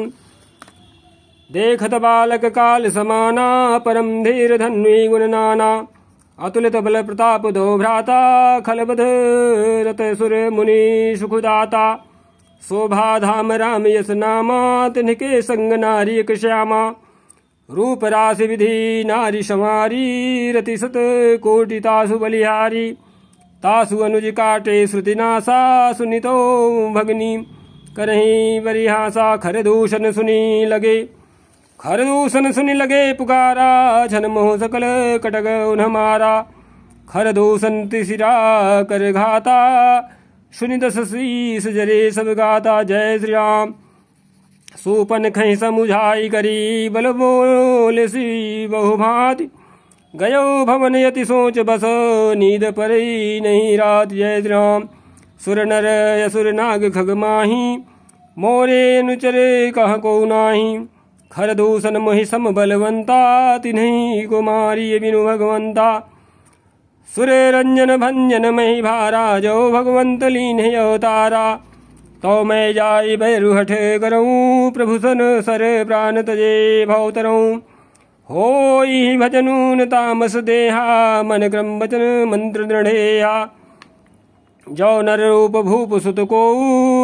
देखत बालक काल समाना परम धीर धन्वी गुण नाना। अतुलित बल प्रताप दो भ्राता खलबध रत सुर मुनि सुखदाता। शोभा धाम राम यस नामा तिनके संग नारी एक श्यामा। रूप राशि विधि नारी समारी रति सत कोटि तासु बलिहारी। तासु अनुज काटे श्रुति नासा सुनितो भगनी करही बरिहासा। खर दूषण सुनी लगे खरदूषण सुनि लगे पुकारा। छन मोह सकल कटक उन्ह मारा। खरदूषण तिसिरा कर घाता सुनि 10 शीस जरे सब गाता। जय श्री राम। सूपन खै समुझाई करी बल बोले सी बहु भांति। गयो भवन यति सोच बस नींद परी नहीं रात। जय श्री राम। सुर नर असुर नाग खग माही मोरे अनुचरे कह को नाही। खरदूषण मोहि सम बलवंता तिन्हि को मारिय बिनु भगवंता। सुर रंजन भंजन मही भारा जो भगवंत लीन अवतारा। तो मैं जाई भैरु हठ करऊँ प्रभु सन सर प्राण तजे भवतरऊँ। होई भजनून तामस देहा मन क्रम वचन मंत्र दृढ़ेया। जो नर रूप भूप सुत को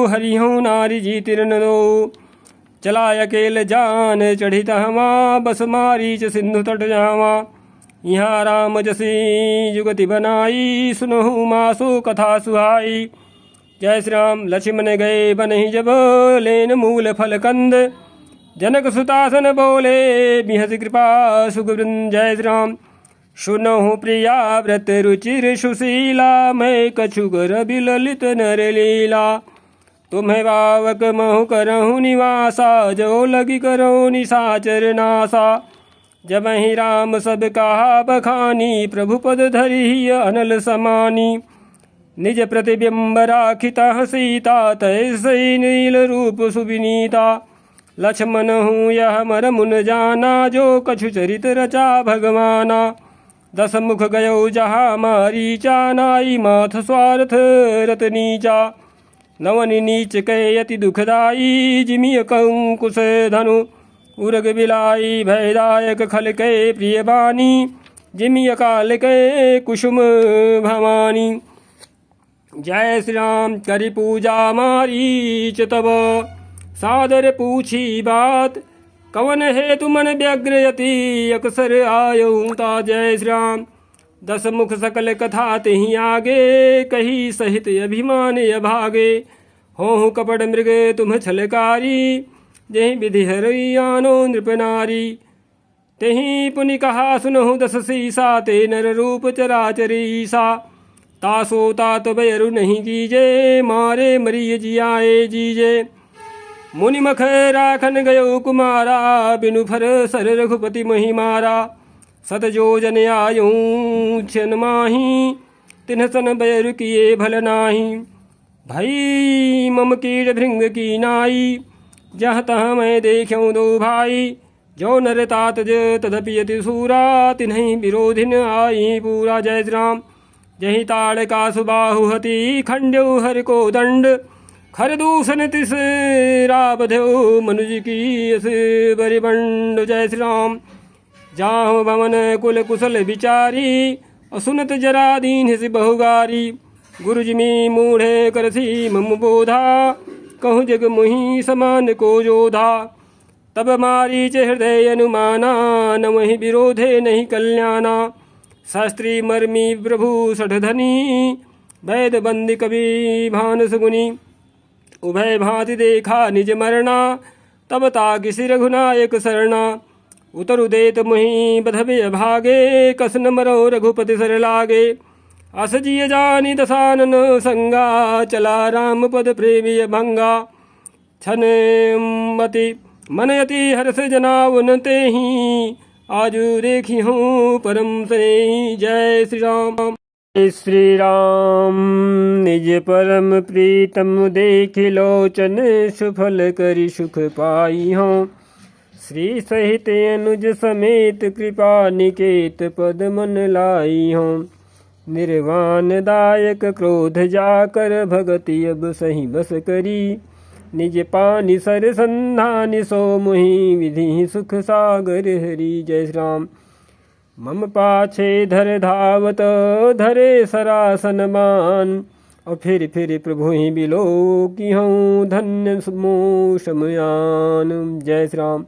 हरिहु नारी जीतिर न दो। चला अकेल जान चढ़ित हवा बस मारीच सिंधु तट जावा। यहाँ राम जसी जुगति बनाई, सुनहु मासो कथा सुहाई। जय श्री राम। लक्ष्मण गए बनहि जब, लेन मूल फल कंद। जनक सुतासन बोले, बिहस कृपा सुखवृंद। जय श्री राम। सुनहु प्रिया व्रत रुचिर सुशीला, मैं कछुगर बिललित नर लीला। तुम्हें बावक महु करहु निवासा, जो लगी करहु निशाचर नासा। जब ही राम सब कहा बखानी, प्रभु पद धरि अनल समानी। निज प्रतिबिंब राखिता सीता, तैसई नील रूप सुविनीता। लक्ष्मण हूँ यह मर मुन जाना, जो कछु चरित रचा भगवाना। 10 मुख गयो जहाँ मारीचा, नाई माथ स्वार्थ रत नीचा। नवनि नीच कै अति दुखदाई, जिमिय कंकुश धनु उरग बिलाई। भयदायक खल कै प्रिय बानी, जिमिय काल कै कुसुम भवानी। जय श्री राम। करि पूजा मारीच तब, सादर पूछी बात। कवन हेतु मन व्यग्र यति, अक्सर आयऊ ता। जय श्री राम। 10 मुख सकल कथा तिहि आगे, कही सहित अभिमान अभागे। होहु कपट मृग तुम छलकारी, जहि विधि हरि आनो नृप नारी। तेहि पुनि कहा सुनहु 10 सीसा, ते नर रूप चराचरीसा। तासो तात बैरु नहीं कीजे, मारे मरिय जियाए जीजे। मुनि मख राखन गयो कुमारा, बिनु फर सर रघुपति महि मारा। 7 जोजन आयूं छन माही, तिन्ह सन बैरु किए भल नाही। भई मम कीड़ भृंग की नाई, जहाँ तहाँ मैं देख्यूं दो भाई। जो नर तात तदपि यति सूरा, तिन्हि विरोधिन आई पूरा। जय श्री राम। जहि ताड़ का सुबाहु हति, खंड्यो हर को दंड। खर दूषण तिस राबध्यो, मनुज की अस बरिबंड। जय श्री राम। जाहु भवन कुल कुशल विचारी, असुनत जरा दीन सि बहुगारी। गुरु जिमि मूढ़े करसी मम बोधा, कहूँ जग मुहि समान को जोधा। तब मारीच हृदय अनुमाना, न वही विरोधे नहीं कल्याणा। शास्त्री मर्मी प्रभु सठधनी, वैद बंदी कवि भान सुगुनी। उभय भांति देखा निज मरना, तब ताकि सिर रघुनायक शरणा। उतरु देत मुहि बधबे भागे, कसन मरो रघुपति सर लागे। अस जिय जानी दसानन संगा, चला राम पद प्रेमी भंगा। छन मति मन यति हर्ष जनावन तेहि, आजु देखी हूँ परम से। जय श्री राम। जय श्री राम। निज परम प्रीतम देखि लोचन, सुफल करि सुख पाई हूँ। श्री सहित अनुज समेत, कृपा निकेत पद मन लाई हूँ। निर्वाण दायक क्रोध जाकर, भगति अब सही बस करी। निज पानि सर संधानि, सो मुहि विधि सुख सागर हरि। जय श्री राम। मम पाछे धर धावत, धरे सरासन मान। और फिर प्रभु ही बिलो की हूँ, धन्य समो समयान। जय श्री राम।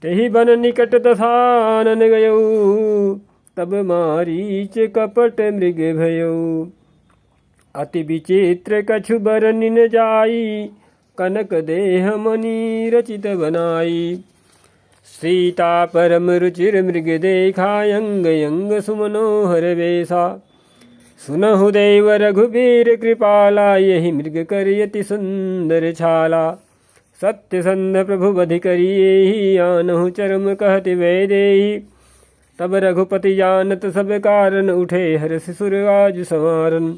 तेहि बन निकट दसानन गयो, तब मारीच कपट मृग भयो। अति विचित्र कछु बरनि न जाई, कनक देह मणि रचित बनाई। सीता परम रुचिर मृग देखा, अंग अंग सुमनोहर वेशा। सुनहु देव रघुबीर कृपाला, यही मृग करियति सुंदर छाला। सत्य संध प्रभु बधि करिए, आनहु चरम कहति वैदेही। तब रघुपति जानत सब कारण, उठे हर्ष सुर आज संवारन।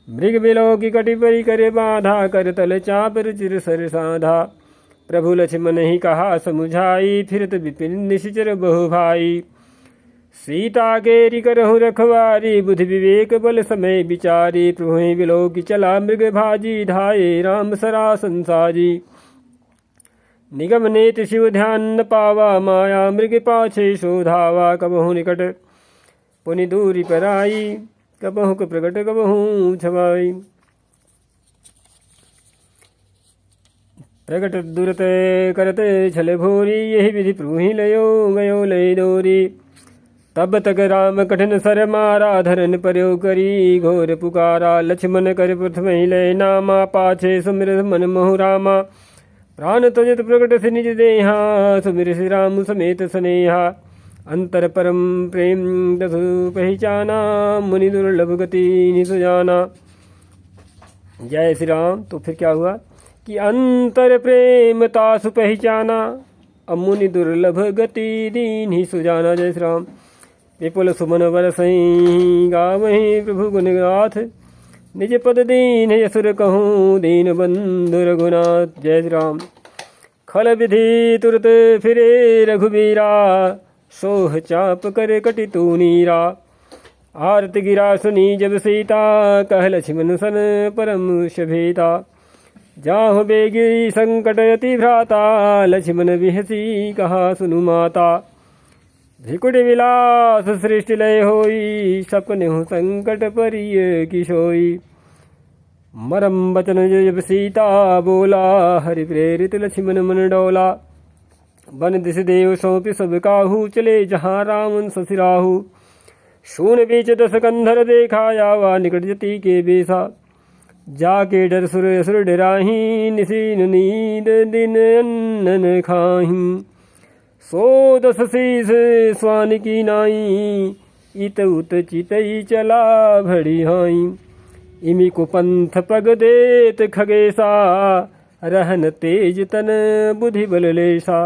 मृग बिलो की कटि परि करे बाधा, कर तल चाप रुचिर सर साधा। प्रभु लक्ष्मण ही कहा समुझाई, फिरत विपिन निशिचर बहु भाई। सीता केरि करहु रखवारी, बुद्धि विवेक बल समय विचारी। प्रभु ही बिलो की चला मृग भाजी, धाये राम सरासन साजी। निगम नेति शिव ध्यान न पावा, माया मृग पाछे शोधावा। कबहु निकट पुनि दूरी पर आई, कबहु प्रगट कबहु छवाई। प्रगट दुरत करते छल भोरी, यही विधि प्रभु ही लयो गयो लय डोरी। तब तक राम कठिन सर मारा, धरन पर्यो करी घोर पुकारा। लक्ष्मण कर प्रथम ही लय नामा, पाछे सुमिर मन मोहु रामा। प्राण त्यजत प्रकट से निज देहा, सुमिर श्री राम समेत स्नेहा। अंतर परम प्रेम दसु पहचाना, मुनि दुर्लभ गति निसु जाना। जय श्री राम। तो फिर क्या हुआ कि अंतर प्रेम तासु पहचाना, मुनि दुर्लभ गति दीन ही सुजाना। जय श्री राम। विपुल सुमन बरसई गावहीं प्रभु गुण गाथ, निज पद दीन यसुर कहूँ दीन बंधु रघुनाथ। जय श्री राम। खल विधि तुरत फिरे रघुबीरा, सोह चाप कर कटि तू नीरा। आरत गिरा सुनी जब सीता, कह लक्ष्मण सन परम शभीता। जाहु बेगी संकट अति भ्राता, लक्ष्मण बिहसी कहा सुनु माता। भिकुट विलास सृष्टि लय होई, सपने संकट परिय किशोई। मरम बचन जब सीता बोला, हरि प्रेरित लक्ष्मण मन डोला। बन दिस देव सौंपि सब काहू, चले जहाँ राम ससिराहू। शून बीच दस कंधर देखा, यावा निकट जति के बेसा। जाके डर सुर असुर डराही, निसीन नींद दिन अन्न खाही। सो दस शीस स्वान की नाई, इत उत चितई चला भड़ी हाई। इमी को पंथ पग देत खगेसा, रहन तेज तन बुद्धि बल लेसा।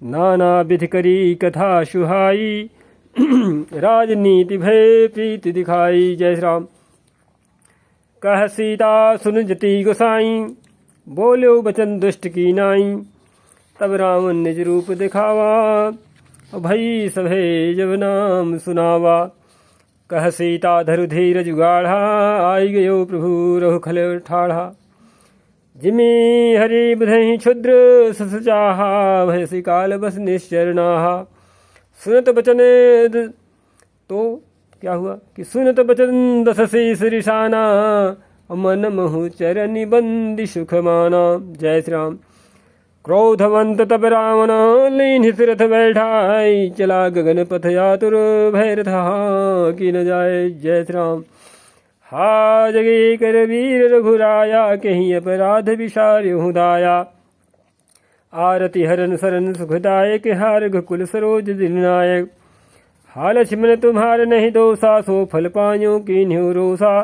नाना विधि करी कथा सुहाई, राजनीति भय प्रीति दिखाई। जय श्री राम। कह सीता सुन जति गोसाई, बोलो बचन दुष्ट की नाई। तब रावण निज रूप दिखावा, भई सभे जब नाम सुनावा। कह सीता धरु धीरज गाढ़ा, आई गयो प्रभु रघु खल ठाढ़ा। जिमि हरि बुधहि क्षुद्र सस चाहा, भयसि काल बस निश्चर नाहा। सुनत बचन तो क्या हुआ कि सुनत बचन दस शीस रिसाना, मन महु चरनि बंदी सुख माना। जय श्री राम। क्रोधवंत तब रावण, लीन सिरथ बैठाई। चला गगन पथ यातुर, भय रथा की न जाए। जय श्री राम। हा जगे कर वीर रघुराया, कहीं अपराध विसार्यु दाया। आरति हरन सरन सुखदायक, हार रघुकुल सरोज दिलनायक। हा लक्ष्मण तुम्हार नहीं दोषा, सो फल पायो कीन्ह्यो रोषा।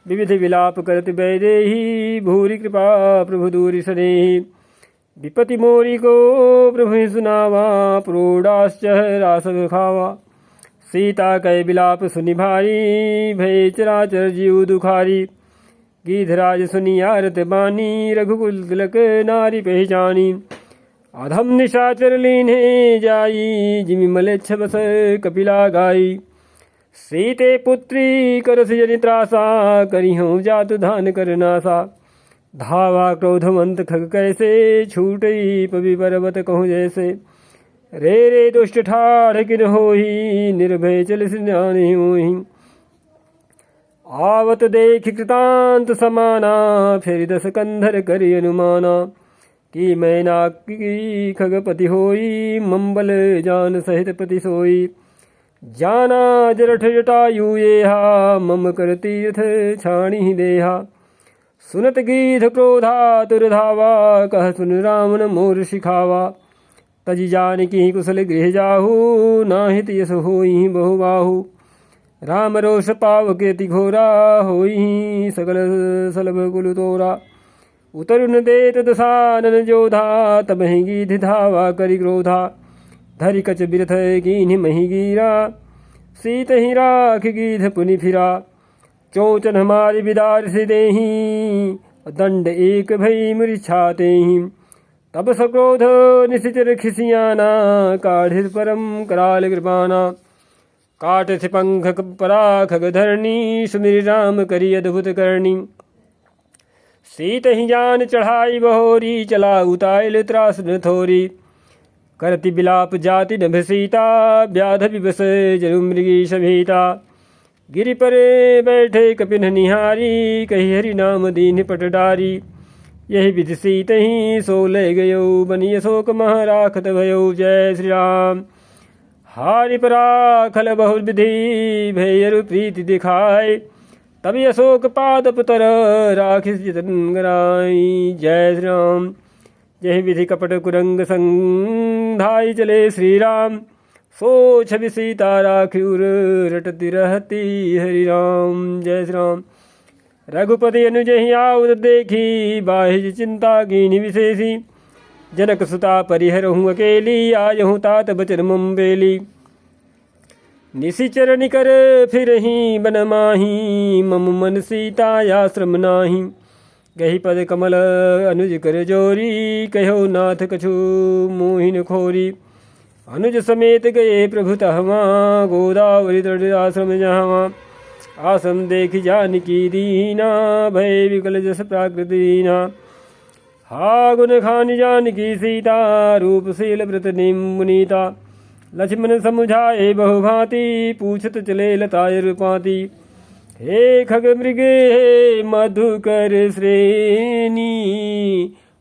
विविध विलाप करत बैदेही, भूरि कृपा प्रभु दूरि सनेही। विपति मोरी को प्रभु सुनावा, प्रोडाश्च रासव खावा। सीता कै विलाप सुनि भारी, भय चराचर जीव दुखारी। गीधराज सुनि आरत बानी, रघुकुल तिलक नारी पहचानी। अधम निशाचर लीन्हे जाई, जिमि मलेच्छ बस कपिला गाई। सीते पुत्री करस जनि त्रासा, करिहूँ जातु धान कर नासा। धावा क्रोधवंत खग कैसे, छूटई पवि पर्वत कहूँ जैसे। रे दुष्ट ठाढ़ किन होही, निर्भय चल सिनानि होही। आवत देख कृतांत समाना, फिर दस कंधर करि अनुमाना। कि मैना की खगपति होई, मंबल जान सहित पति सोई। जाना जरठ जटायु येहा, मम कर तीर्थ छाणी देहा। सुनत गीध क्रोधा तुरधावा, कह सुन रावण मोर सिखावा। तजि जानकी कुशल गृह जाहू, नाहित यस होई बहुबाहु। राम रोष पावक अति घोरा, होई सकल सलभ कुल तोरा। उतरुन देत दशानन जोधा, तब ही गीध धावा करि क्रोधा। धरि कच बिरथ कीन्हि मही गिरा, सीत ही राख गीध पुनि फिरा। चोचन हमारी बिदार से देही, दंड एक भई मूर्छातेहि। तब सक्रोध निशिचर खिसियाना, काढ़िर परम कराल कृपाना। काट से पंख पराख धरणी, सुमिर राम करी अद्भुत करणी। सीत ही जान चढ़ाई बहोरी, चला उताइल त्रास न थोरी। करति बिलाप जाति नभ सीता, व्याध विवश जरु मृगी सभीता। गिरि परे बैठे कपिन निहारी, कही हरि नाम दीन पट डारी। यही विधि सीत ही सो ले गयो, बनी अशोक मह राखत भयो। जय श्री राम। हारि पराखल बहु विधि भैरु प्रीति दिखाए। तभी अशोक पाद पुतर राखिस जतन गराई। जय श्री राम। जय विधि कपट कुरंग संधाई चले श्री राम। सो छवि सीता राखिउर रटती रहती हरि राम। जय श्री राम। रघुपति अनुजहि आउद देखी बाहिज चिंता कीनि विशेषी। जनक सुता परिहरहूँ अकेली आयहूँ तात बचन मुम्बेली। निशिचर निकर फिर ही बन माही मम मन सीतायाश्रम नाही। गही पद कमल अनुज कर जोरी कहो नाथ कछु मोहिन खोरी। अनुज समेत गए प्रभु तहवा गोदावरी तट आश्रम जहाँ। आश्रम देख जानकी दीना भय विकल जस प्राकृतिना। हा गुण खान जानकी सीता रूपशील व्रत निम मुनीता। लक्ष्मण समुझाए बहुभांति पूछत चले लताय रूपाती। हे खग मृगे हे मधुकर श्रेणी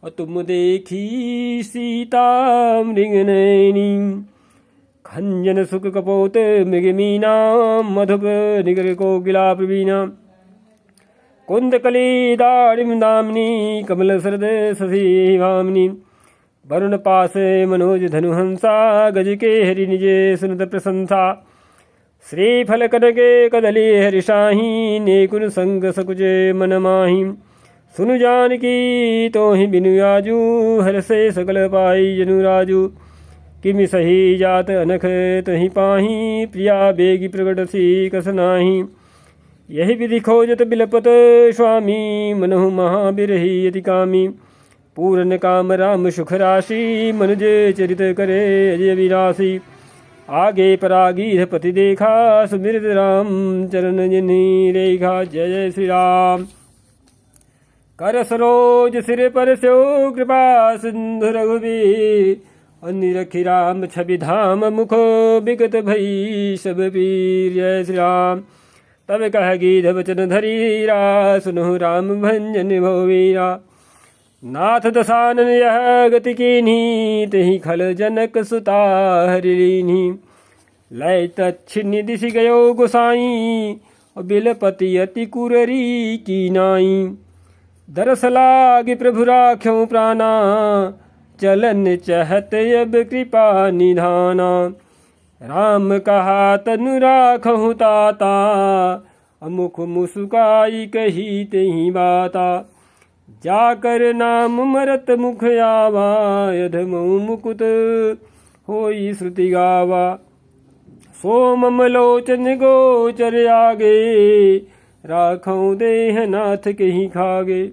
और तुम देखी सीता मृग नैनी। खंजन सुख कपोत मृग मीना मधुप निगर कोकिला प्रवीणा। कुंदकली दाड़िम दामिनी कमल सरद शशि भामिनी। वरुण पास मनोज धनु हंसा गज के हरि निजे सुनत प्रशंसा। श्रीफल कनके कदली हरिशाही नेकुन संग सकुचे मन माही। सुनु जानकी तोहि बिनु आजू हर से सकल पाई जनु राजू। किमि सही जात अनख तहि पाही प्रिया बेगी प्रगट सी कस नाही। यही विधि खोजत बिलपत स्वामी मनहु महाबिरही अति कामी। पूरन काम राम सुख राशि मनुज चरित करे अजय विरासी। आगे परागीध पति देखा सुमिरत राम चरण जिन्हि रेखा। जय जय श्री राम। कर सरोज सिर पर स्यो कृपा सिंधु रघुवीर। निरखि राम छवि धाम मुख बिगत भई सब पीर। जय श्री राम। तब कह गीध वचन धरीरा सुनो राम भंजन भोवीरा। नाथ दसानन यह गति कीन्ही तहि खल जनक सुता हरि लीन्ही। लय तच्छिन्नि दिशि गयो गोसाई बिलपति अति कुररी की नाई। दरस लागे प्रभु राख्यों प्राणा चलन चहत अब कृपा निधाना। राम कहा तनु राखहु ताता अमुख मुसुकाई कही तेहि बाता। जाकर नाम मरत मुख आवा यधमऊ मुकुत होई श्रुति गावा। सोमम लोचन गोचर आगे राखऊं देह नाथ कहीं खागे।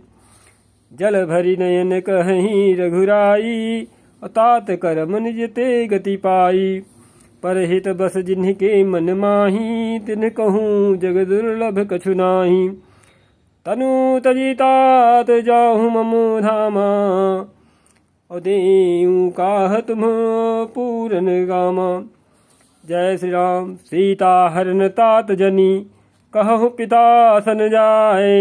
जल भरी नयन कहीं रघुराई तात करम निज ते गति पाई। परहित बस जिन्हि के मन माही तिन कहूँ जग दुर्लभ कछु नाही। तनु तजी तात जाहु ममु धामा देऊ काह तुम पूरन गामा। जय श्री राम। सीता हरन तात जनी कहु पिता सन जाए।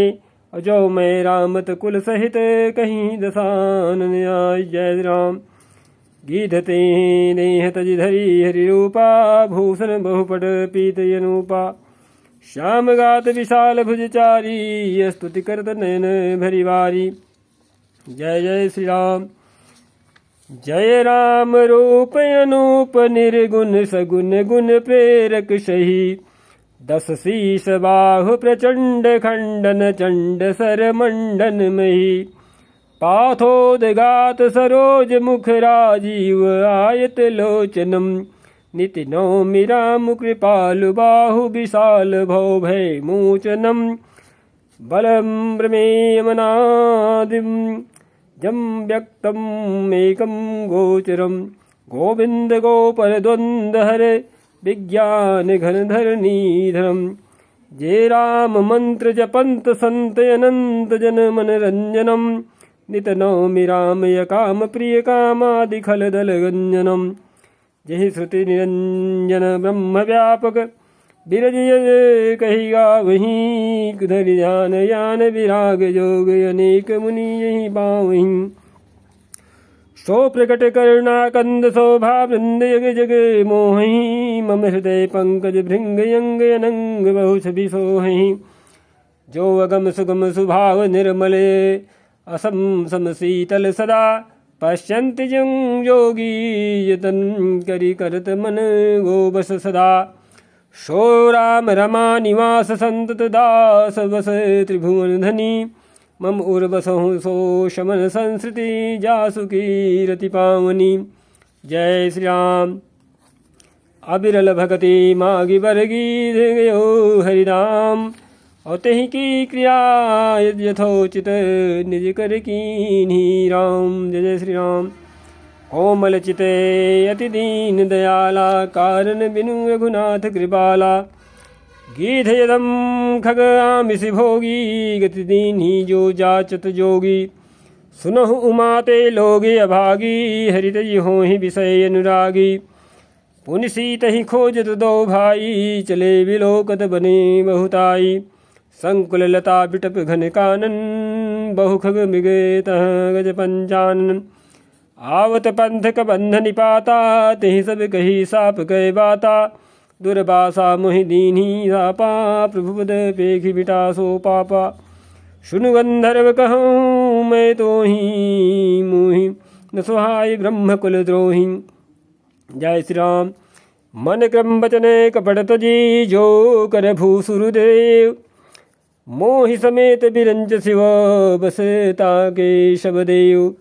जो मैं रामत कुल सहित कहीं दसानन आय। जय श्री राम। गीधते नेह तजि धरी हरि रूपा भूषण बहुपट पीत अनूपा। श्याम गात विशाल भुजचारी स्तुति करत नयन भरी वारी। जय जय श्री राम। जय राम रूप अनूप निर्गुण सगुण गुण प्रेरक सही। 10 शीस बाहु प्रचंड खंडन चंड सर मंडन मही। पाथोदगात सरोज मुख राजीव आयत लोचनम। निति नौमि राम कृपालु बाहु विशाल भव भय मोचनम। बलम प्रमेयमनादिम जम व्यक्तम एकम गोचरम। गोविंद गोपर द्वंद हरे विज्ञान घन धरणीधरम। जय राम मंत्र जपंत संत अनंत जन मन रंजनम। नित नौमि राम यकाम प्रिय कामादि खल दल गंजनम। जहि श्रुति निरंजन ब्रह्म व्यापक बिरज कही गावहीं। धरि ध्यान यान विराग जोग अनेक मुनि यही पावहीं। सो प्रकट करुणा कंद शोभा वृंद जग जग मोहि मम हृदय पंकज भृंग यंग अनंग बहु छवि सोहि जो अगम सुगम सुभाव निर्मल असम सम शीतल सदा पश्यन्ति जं योगी यतन करि करत मन गो बस सदा सो राम रमा निवास संतत दास बस त्रिभुवन धनी मम उर्वसहु सो शमन संस्कृति जासु की रति पावनी। जय श्री राम। अबिरल भगति मागी बरगी गयो हरिराम और तेहि की क्रिया यथोचित निज कर कीन्ही राम। जय जय श्री राम। कोमल चिते अति दीन दयाला कारण बिनु रघुनाथ कृपाला गीध यदम खग आमिषि भोगी गति दीन्ही जो जाचत जोगी सुनहु उमाते लोगे अभागी हरित होहि विषय अनुरागी पुनि सीत ही खोजत दो भाई चले विलोकत बने बहुताई संकुल लता बिटप घन कानन बहु खग मृगे तह गज पंचानन आवत पंथ क बंध निपाता तेहि सब कही साप गए बाता दुर्बासा मोहि दीन्ही सापा प्रभु पद पेखि बिटा सो पापा सुनु गंधर्व कहूँ मैं तो ही मोहि न सुहाय ब्रह्म कुल द्रोही। जय श्री राम। मन क्रम बचने कपट तजी जो कर भूसुरदेव मोहि समेत बिरंज शिव बस ताके शबदेव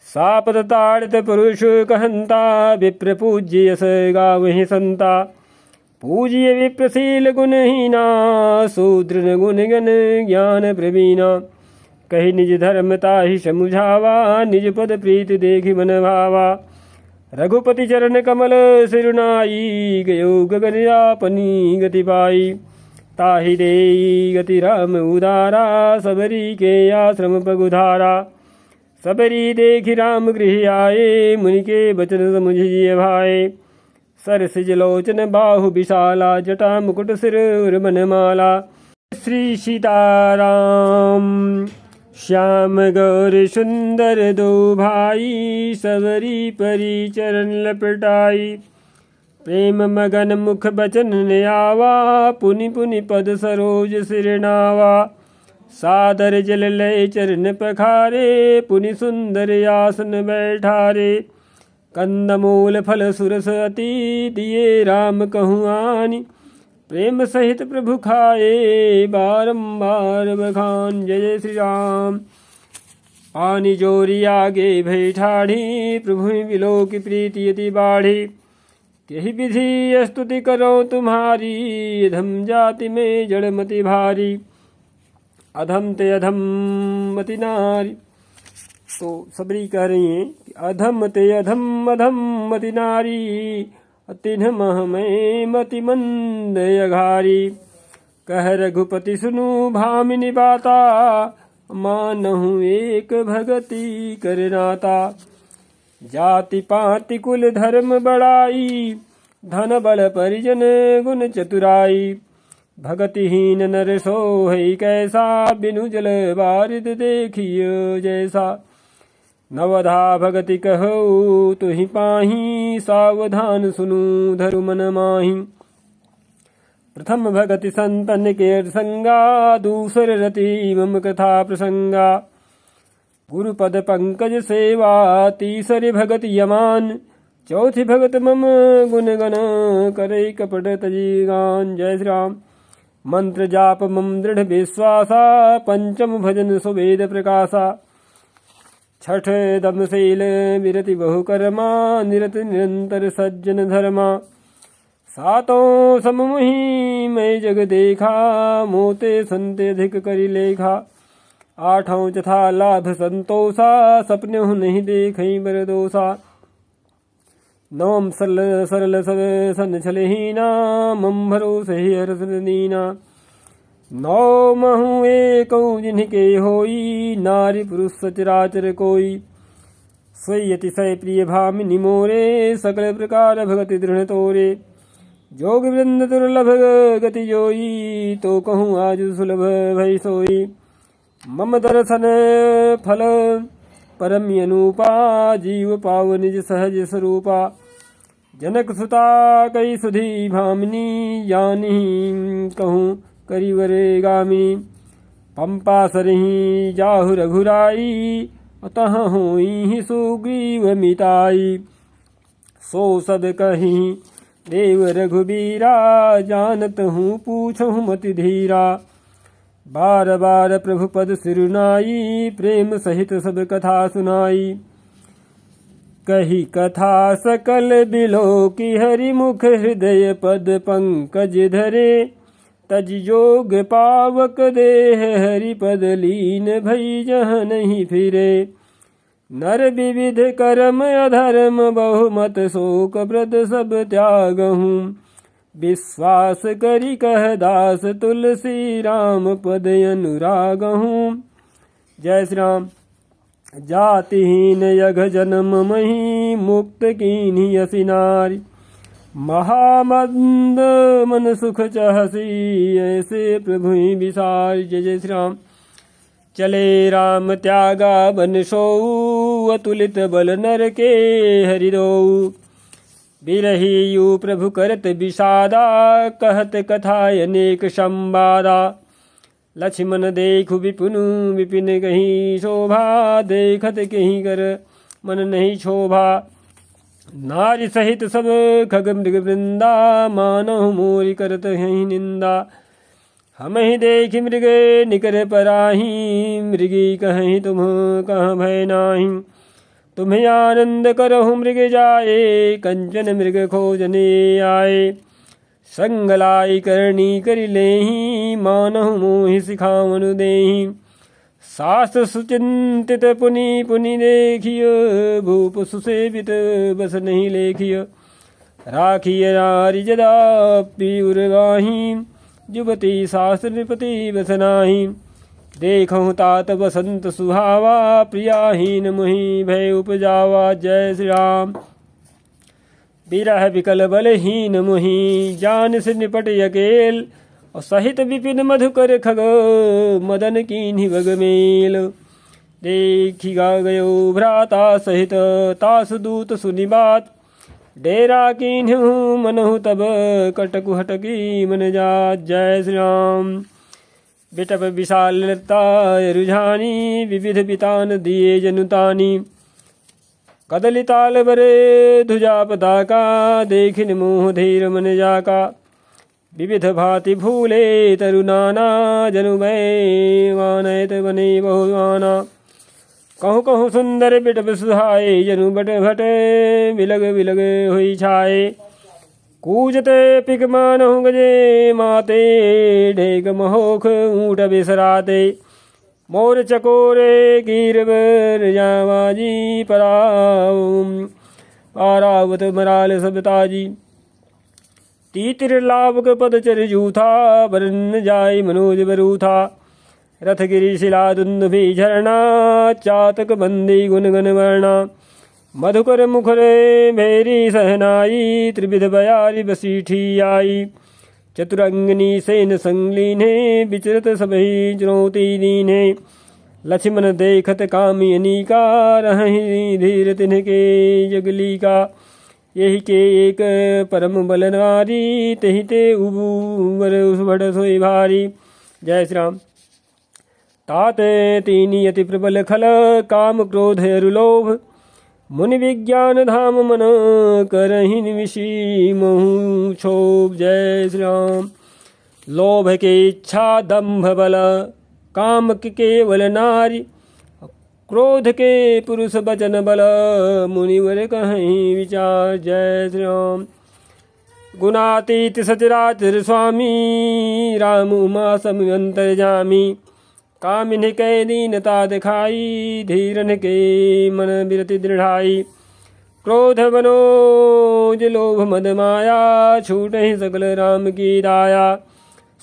सापत ताड़ित पुरुष कहंता विप्र पूज्य यस गावहि संता पूज्य विप्रशील गुणहीना शूद्र गुण गण ज्ञान प्रवीणा कही निज धर्मता ही समुझावा निज पद प्रीत देखि मन भावा रघुपति चरण कमल सिरुनाई गयो गगन आपनी गति पाई ताहि दे गति राम उदारा सबरी के आश्रम पगुधारा सबरी देखि राम गृह आए मुनि के बचन समुझिए भाई सरसिज लोचन बाहु विशाला जटा मुकुट सिर मन माला श्री सीताराम श्याम गौर सुंदर दो भाई सबरी परी चरण लपटाई प्रेम मगन मुख बचन ने आवा पुनि पुनि पद सरोज सिरनावा सादर जल लय चरण पखारे पुनि सुंदर आसन बैठारे कंदमूल फल सुरस अति दिए राम कहूँ आनी प्रेम सहित प्रभु खाए बारंबार बखान। जय श्री राम। पानी जोरी आगे भई ठाढ़ी प्रभु बिलो की प्रीति यति बाढ़ी यही विधि स्तुति करो तुम्हारी अधम जाति में जड़मति भारी अधम ते अधम मति नारी। तो सबरी कह रही हैं कि अधम ते अधम अधम मति नारी तिन्ह मह में मति मंद अघारी कह रघुपति सुनु भामिनी बाता मानहु एक भगति करनाता जाति पाति कुल धर्म बड़ाई धन बल परिजन गुण चतुराई भगतिहीन नर सोहै कैसा बिनु जल बारिद देखियो जैसा नवधा भगति कहो तुहि पाही सावधान सुनु धरु मन माही प्रथम भगति संतन के संगा दूसर रति मम कथा प्रसंगा गुरुपद पंकज सेवा तीसरी भगति यमान चौथी भगत मम गुण गण करे कपट तजी गान। जय श्री राम। मंत्र जाप मम दृढ़ विश्वासा पंचम भजन सुवेद प्रकाशा छठ दमशील विरति बहुकर्मा निरत निरंतर सज्जन धर्मा सातों सममुहि मैं जग देखा मोते संते अधिक करि लेखा आठों तथा लाभ संतोषा सपने नहीं देखई बर दोषा नवम सरल सरल सब सन छलहीना मम भरोसे हरस दीना नौ महु एक जिनके होई नारी पुरुष सचराचर कोई सोई अतिशय प्रिय भामिनी मोरे सकल प्रकार भगति दृढ़ तोरे जोग वृंद दुर्लभ गति जोई तो कहूँ आज सुलभ भई सोई मम दर्शन फल परम अनुपा जीव पाव निज सहज स्वरूपा। जनक सुता कई सुधी भामिनी जानी कहूँ करिवरे गामिनी। पंपा सरही जाहु रघुराई अतः होई सुग्रीव मिताई। सो सब कहीं देव रघुबीरा जानत हूँ पूछहु मति धीरा। बार बार प्रभु पद सिरुनाई प्रेम सहित सब कथा सुनाई। कही कथा सकल बिलो की हरि मुख हृदय पद पंकज धरे। तज जोग पावक देह हरि पद लीन भई जहाँ नहीं फिरे। नर विविध कर्म अधर्म बहुमत शोक व्रत सब त्यागहूँ। विश्वास करी कह दास तुलसी राम पद अनुरागहूँ। जय श्री राम। जातिहीन यघ जन्म मही मुक्त कीन्ही असी नारी। महामंद मन सुख चहसी ऐसे प्रभु विसार। जय जय श्री राम। चले राम त्यागा बन सोऊ अतुलित बल नर के हरिदोऊ। बिरही यू प्रभु करत विषादा कहत कथा अनेक संवादा। लक्ष्मण देखु विपुनु विपिन कहीं शोभा। देखत कहीं कर मन नहीं शोभा। नारी सहित सब खग मृग वृंदा मानहु मोरी करत हैं निंदा। हम ही देख मृग निकर पराही मृगी कहीं तुम कहाँ भय नाही। तुम्हें आनंद करहु मृग जाए कंचन मृग खोजने आए। संगलाई करणी कर लेही मानहु मोहि सिखावनु देही। शास्त्र सुचिंतित पुनि पुनि देखिय भूप सुसेवित बस नहीं लेखिय। राखिय नारी जदापि उर्वाही युवती शास्त्र नृपति बस नाही। देखहु तात बसंत सुहावा प्रियाहीन मुहि भय उपजावा। जय श्री राम। बिरह विकल बलहीन मुहि जान से निपट अकेल। और सहित विपिन मधुकर खग मदन कीन्ही बगमेल। देखिगा गयो भ्राता सहित तास दूत सुनि बात। डेरा कीन्हु मनहु तब कटकु हटकी मन जात। जय श्री राम। बिटप विशालता रुझानी विविध बितान दिए जनुतानी। कदलिताल बरे ध्वजा पताका देखिन मोह धीर मन जाका। विविध भांति भूले तरुनाना जनु भय मानयत बने बहुआना। कहूँ कहूँ सुंदर बिटप सुहाए जनु बट भट बिलग बिलग हुई छाए। कूजते पिक मानहु गजे माते ढेक महोख ऊँट बिसराते। मोर चकोरे कीर बर जावाजी परावत मराल सब ताजी। तीतिर लाभक पद चर जूथा बरन जाय मनोज बरूथा। रथ गिरी शिला दुंदुभि झरना चातक बंदी गुन गन वर्णा। मधुकर मुखरे भेरी सहनाई त्रिविध बयारी बसीठी आई। चतुरंगनी सेन संगलीने विचरत सबही चुनौती दीने। लक्ष्मण देखत कामी अनीका रहि धीर तिनके जगली का। यही के एक परम बल नारी तही ते उबर उस भट सोई भारी। जय श्री राम। ताते तीनी अति प्रबल खल काम क्रोध अरुलोभ। मुनि विज्ञान धाम मन करहि निविषी महु क्षोभ। जय श्री राम। लोभ के इच्छा दंभ बल काम के केवल नारी। क्रोध के पुरुष बचन बल मुनिवर कहीं विचार। जय श्री राम। गुणातीत सचराचर स्वामी राम उमा सम अंतर्जामी। कामिन कै दीनता दिखाई धीरन के मन बिरति दृढ़ाई। क्रोध मनोज लोभ मद माया छूट ही सकल राम की दाया।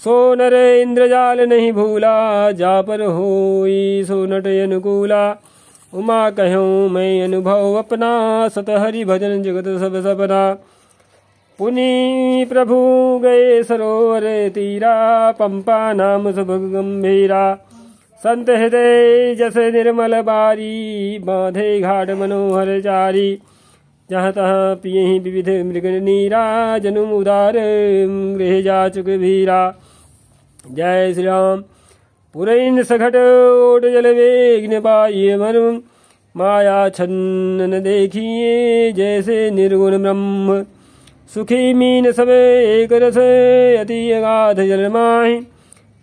सो नर इंद्रजाल नहीं भूला जा पर होई सो नट अनुकूला। उमा कहूँ मैं अनुभव अपना सत हरि भजन जगत सब सपना। पुनि प्रभु गए सरोवर तीरा पंपा नाम सब गंभीरा। संत हृदय जस निर्मल बारी, बांधे घाट मनोहर चारी। जहाँ तहाँ पियहि विविध मृग नीरा, जनुम उदार गृह जाचुक भीरा। जय श्री राम। पुरैन सखट ओट जल वेग पाइये मर्म, माया छन्न देखिए जैसे निर्गुण ब्रह्म। सुखी मीन सब एक रस, अति अगाध जल माहि।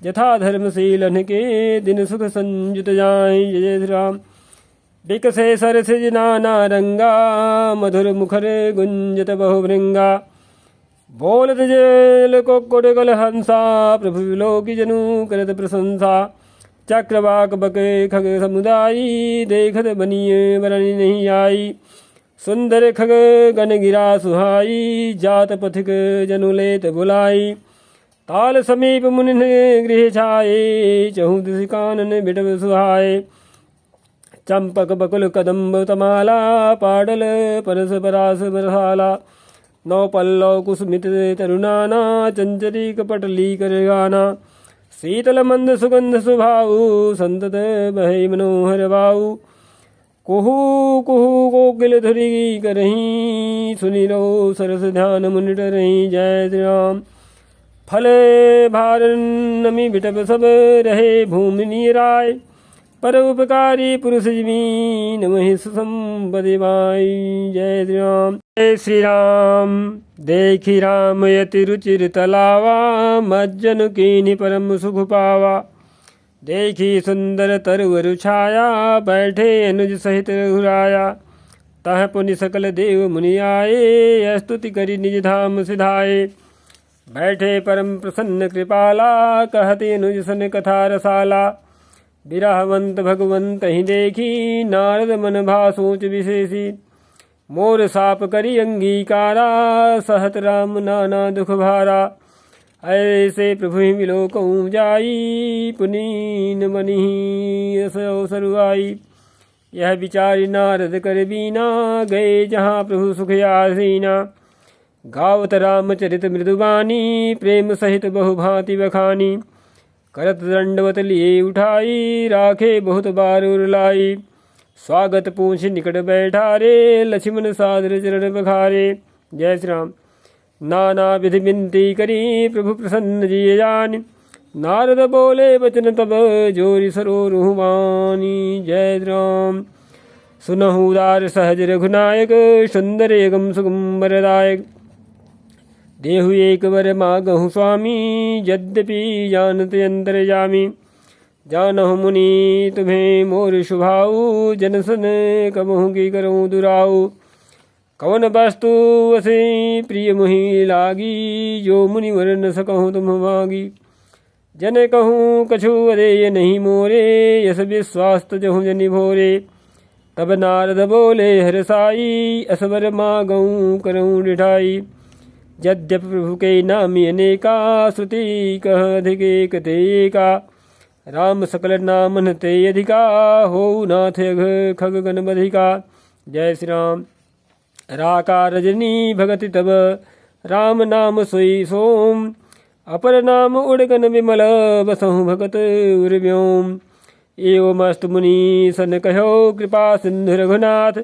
यथा धर्मशीलन के दिन सुख संयुत जाहि। जय श्री राम। विकसे सरसिज नाना रंगा, मधुर मुखर गुंजत बहुभृंगा। बोलत जल कुक्कुट कल हंसा, प्रभु विलोकी जनु करत प्रशंसा। चक्रवाक बके खग समुदायी, देखत बनिए बरनी नहीं आई। सुंदर खग गण गिरा सुहाई, जात पथिक जनु लेत बुलाई। ताल समीप मुनि गृह छाये, चहु दिश कानन बिटव सुहाए। चंपक बकुल कदम्ब तमाला, पाडल परस परास बरसाला। नौ पल्लव कुसुमित तरुणाना, चंचरी कपटली कर गाना। शीतल मंद सुगंध सुभाऊ, संतत बहे मनोहर बाऊ। कुहू कुहू कोकिल धुरी करहीं, सुनि लो सरस ध्यान मुनि डरहीं। जय श्री राम। फल भार नमी बिटप सब रहे, भूमि नीराय। पर उपकारी पुरुष जमीन, वही सुसंपदि माई। जय श्री राम। जय श्री राम। देखी राम यति रुचिर तलावा, मज्जन कीन्हि परम सुख पावा। देखी सुंदर तरवर छाया, बैठे अनुज सहित रघुराया। तह पुनि सकल देव मुनि आए, स्तुति करी निज धाम सिधाए। बैठे परम प्रसन्न कृपाला, कहते अनुज सन कथा रसाला। विरहवंत भगवंत ही देखी, नारद मन भा सोच विशेषी। मोर साप करी अंगीकारा, सहत राम नाना दुख भारा। ऐसे प्रभु मिलो कहूँ जाई, पुनीन मनी यस अवसर आई। यह विचारी नारद कर बीना, गए जहाँ प्रभु सुख आसीना। गावत रामचरित मृदुबानी, प्रेम सहित बहुभांति बखानी। करत दंडवत लिए उठाई, राखे बहुत बार उरलाई। स्वागत पूछ निकट बैठारे, लक्ष्मण सादर चरण बखारे। जय श्री राम। नाना विधि विनती करी, प्रभु प्रसन्न जिय जानि। नारद बोले बचन तब, जोरि सरोरुह वाणी। जय श्री राम। सुनहु उदार सहज रघुनायक, सुंदर एगम सुगम वरदायक। देहु एक वर मागहु स्वामी, यद्यपि जानत अंतर्यामी। जानहु मुनि तुम्हें मोर शुभाऊ, जन सन कबहु की करऊँ दुराऊ। कवन वस्तु वसे प्रिय मुहि लागी, जो मुनि वर न सकहु तुम मागी। जन कहूँ कछु अदेय नहीं मोरे, यस विश्वास तजहु जनि भोरे। तब नारद बोले हरसाई, असवर मागऊँ करऊँ डिठाई। यद्यपि प्रभु के नामी अनेका, श्रुति कह अधिक एक ते एका। राम सकल नामन ते अधिका, हो नाथ अघ खग गण बधिका। जय श्री राम। राका रजनी भगति तब, राम नाम सोई सोम। अपर नाम उड़गन विमल, बसहु भगत उर्व्योम। एवमस्तु मुनि सन कहो, कृपा सिंधु रघुनाथ।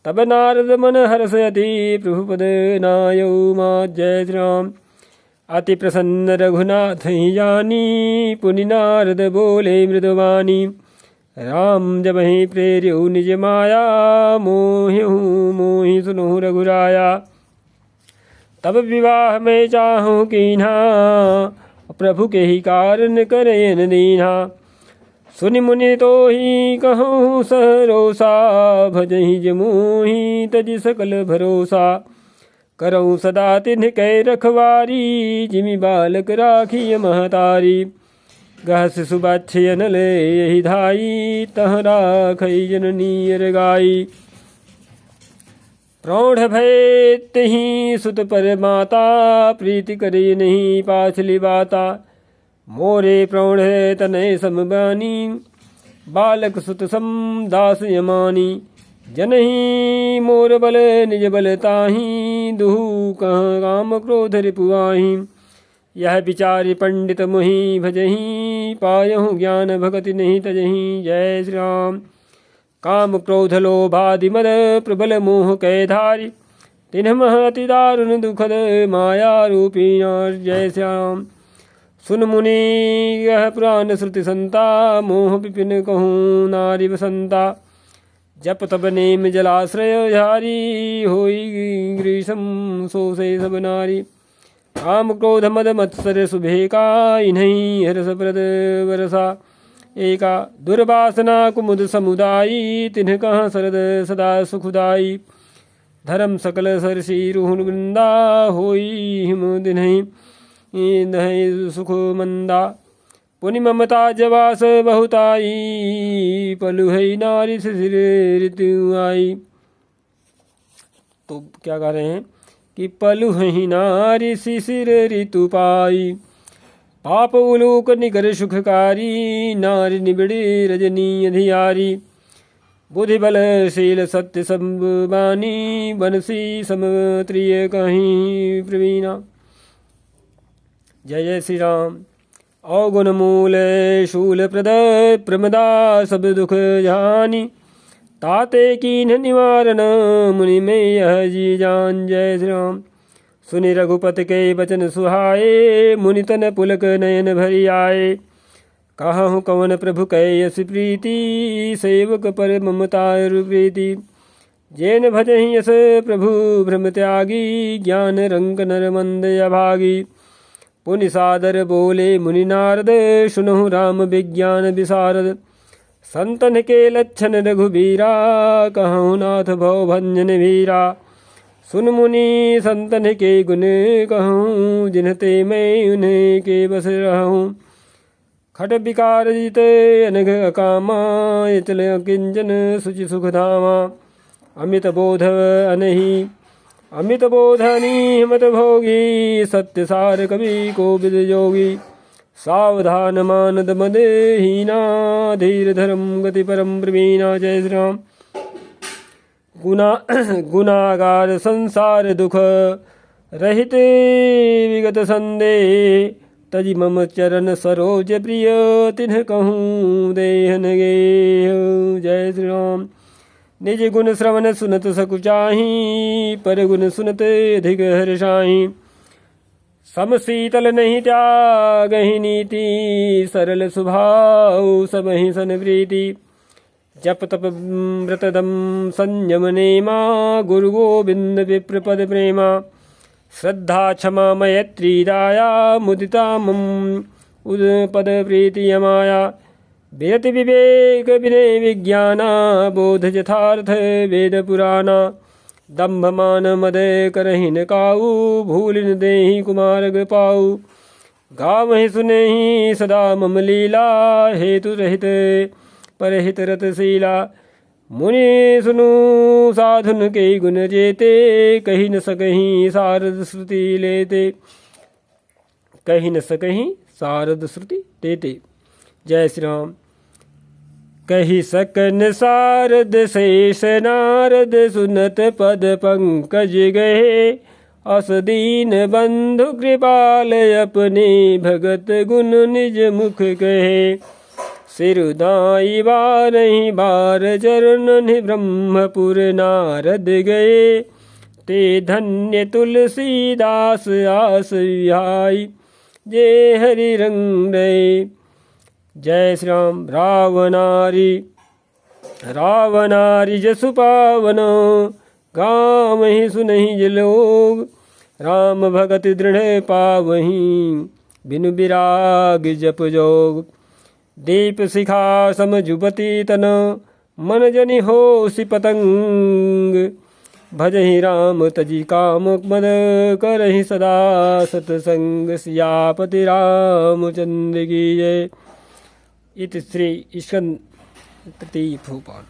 तब नारद मन हर्षयति, प्रभु पद नायौ मात। जय श्री राम। अति प्रसन्न रघुनाथ ही जानी, पुनि नारद बोले मृदुवाणी। राम जब ही प्रेर्यु निज माया, मोहिहु मोहि सुनहु रघुराया। तब विवाह में चाहूँ कीन्हा, प्रभु के ही कारण करेन दीन्हा। सुनि मुनि तो ही कहूँ सरोसा, भजहि जमुहि तज सकल भरोसा। करऊँ सदा तिन्ह कै रखवारी, जिमि बालक राखिय महतारी। गह शिशु बच्चे अनल यही धाई, तह राखई जननी अरगाई। प्रौढ़ भय तहि सुत पर माता, प्रीति करे नहीं पाछली बाता। मोरे प्रौढ़ तनय समबानी, बालक सुत सम दास यमानी। जनहि मोर बल निज बल ताहि, दुहु कह काम क्रोध रिपुआहि। यह विचारि पंडित मुहि भजहि, पायहु ज्ञान भगति नहीं तजहि। जय श्री राम। काम क्रोध लोभादि मद प्रबल मोह कै धारी, तिन्ह मह अति दारुण दुखद माया रूपी नार। जय श्री राम। सुन मुनि यह पुराण श्रुति संता, मोह विपिन कहूँ नारी बसंता। जप तप नेम जलाश्रय झारी, होई ग्रीसम सो से सब नारी। काम क्रोध मद मत्सर सुभेका, इन्हीं हरस प्रद वरसा एका। दुर्वासना कुमुद समुदायी, तिन्ह कहाँ सरद सदा सुखदाई। धर्म सकल सरसी रुहुन वृंदा, होई हिम दिन्हि दहि सुख मंदा। पुनि ममता जवास बहुताई, पलु है नारी शिशिर ऋतु आई। तो क्या कह रहे हैं कि पलु है नारी शिशिर ऋतु पाई। पाप उलूक निकर सुखकारी, नारी निबिड़ी रजनी अधियारी। बुद्धि बल शील सत्य संबानी, बनसी समत्रिय कहीं प्रवीणा। जय जय श्री राम। अवगुण मूल शूल प्रद प्रमदा, सब दुख जानी। ताते कीन्ह निवारण, मुनि में यह जी जान। जय श्री राम। सुनि रघुपति के वचन सुहाए, मुनि तन पुलक नयन भरी आए। कहूँ कवन प्रभु कै यस प्रीति, सेवक पर ममता प्रीति। जैन भजहि यस प्रभु भ्रम त्यागी, ज्ञान रंग नर मंद अभागी। पुनि सादर बोले मुनि नारद, सुनहु राम विज्ञान विशारद। संतन के लक्षण रघुबीरा, कहूँ नाथ भव भंजन वीरा। सुन मुनि संतन के गुण कहूँ, जिनते मैं उन्हें के बस रहूँ। खट विकार जित अनघ अकामा, चल किंचन सुचि सुख धामा। अमित बोध अनहि अमित बोधनी हिमत भोगी, सत्य सार कवि कोविद जोगी। सावधान मानद मद हीना, धीर धर्म गति परम प्रवीणा। जय श्री राम। गुनागार संसार दुख रहित विगत संदेह, तजि मम चरण सरोज प्रिय, तिन्ह कहूँ देहन गे। जय श्री राम। निज गुण श्रवण सुनत सकुचाही, पर गुण सुनत अधिक हर्षाही। सम शीतल नहीं त्यागहि नीति, सरल स्वभाव सबहि सन प्रीति। जप तप व्रत दम संयम नेमा, गुरु गोविंद विप्र पद प्रेमा। श्रद्धा क्षमा मैत्री दाया, मुदिता मम उद पद प्रीति अमाया। विरति विवेक विनय विज्ञाना, बोध यथार्थ वेद पुराना। दम्भ मान मद करहिन काऊ, भूलिन देहि कुमार्ग पाऊ। गावहि सुनेहि सदा मम लीला, हेतु रहित परहित रतशीला। मुनि सुनु साधुन के गुण जेते, कही न सकहीं सारद श्रुति लेते। कही न सकहीं सारद श्रुति देते। जय श्री राम। कही सकन सारद शेष नारद, सुनत पद पंकज गए। अस दीन बंधु कृपाल, अपने भगत गुण निज मुख कहे। सिरुदाई बारहि बार चरण, ब्रह्मपुर नारद गए। ते धन्य तुलसीदास आस विहाई, जे हरि रंग रहे। जय श्री राम। रावणारी जसु पावन, गावहि सुनहि जे लोग। राम भगति दृढ़ पावहि, बिनु विराग जप जोग। दीप शिखा सम जुबती तन, मन जनि होसि पतंग। भजहि राम तजि काम मद, करहि सदा सतसंग। सियापति रामचंद्र की जय। इति श्री स्कंद तृतीय भूपाल।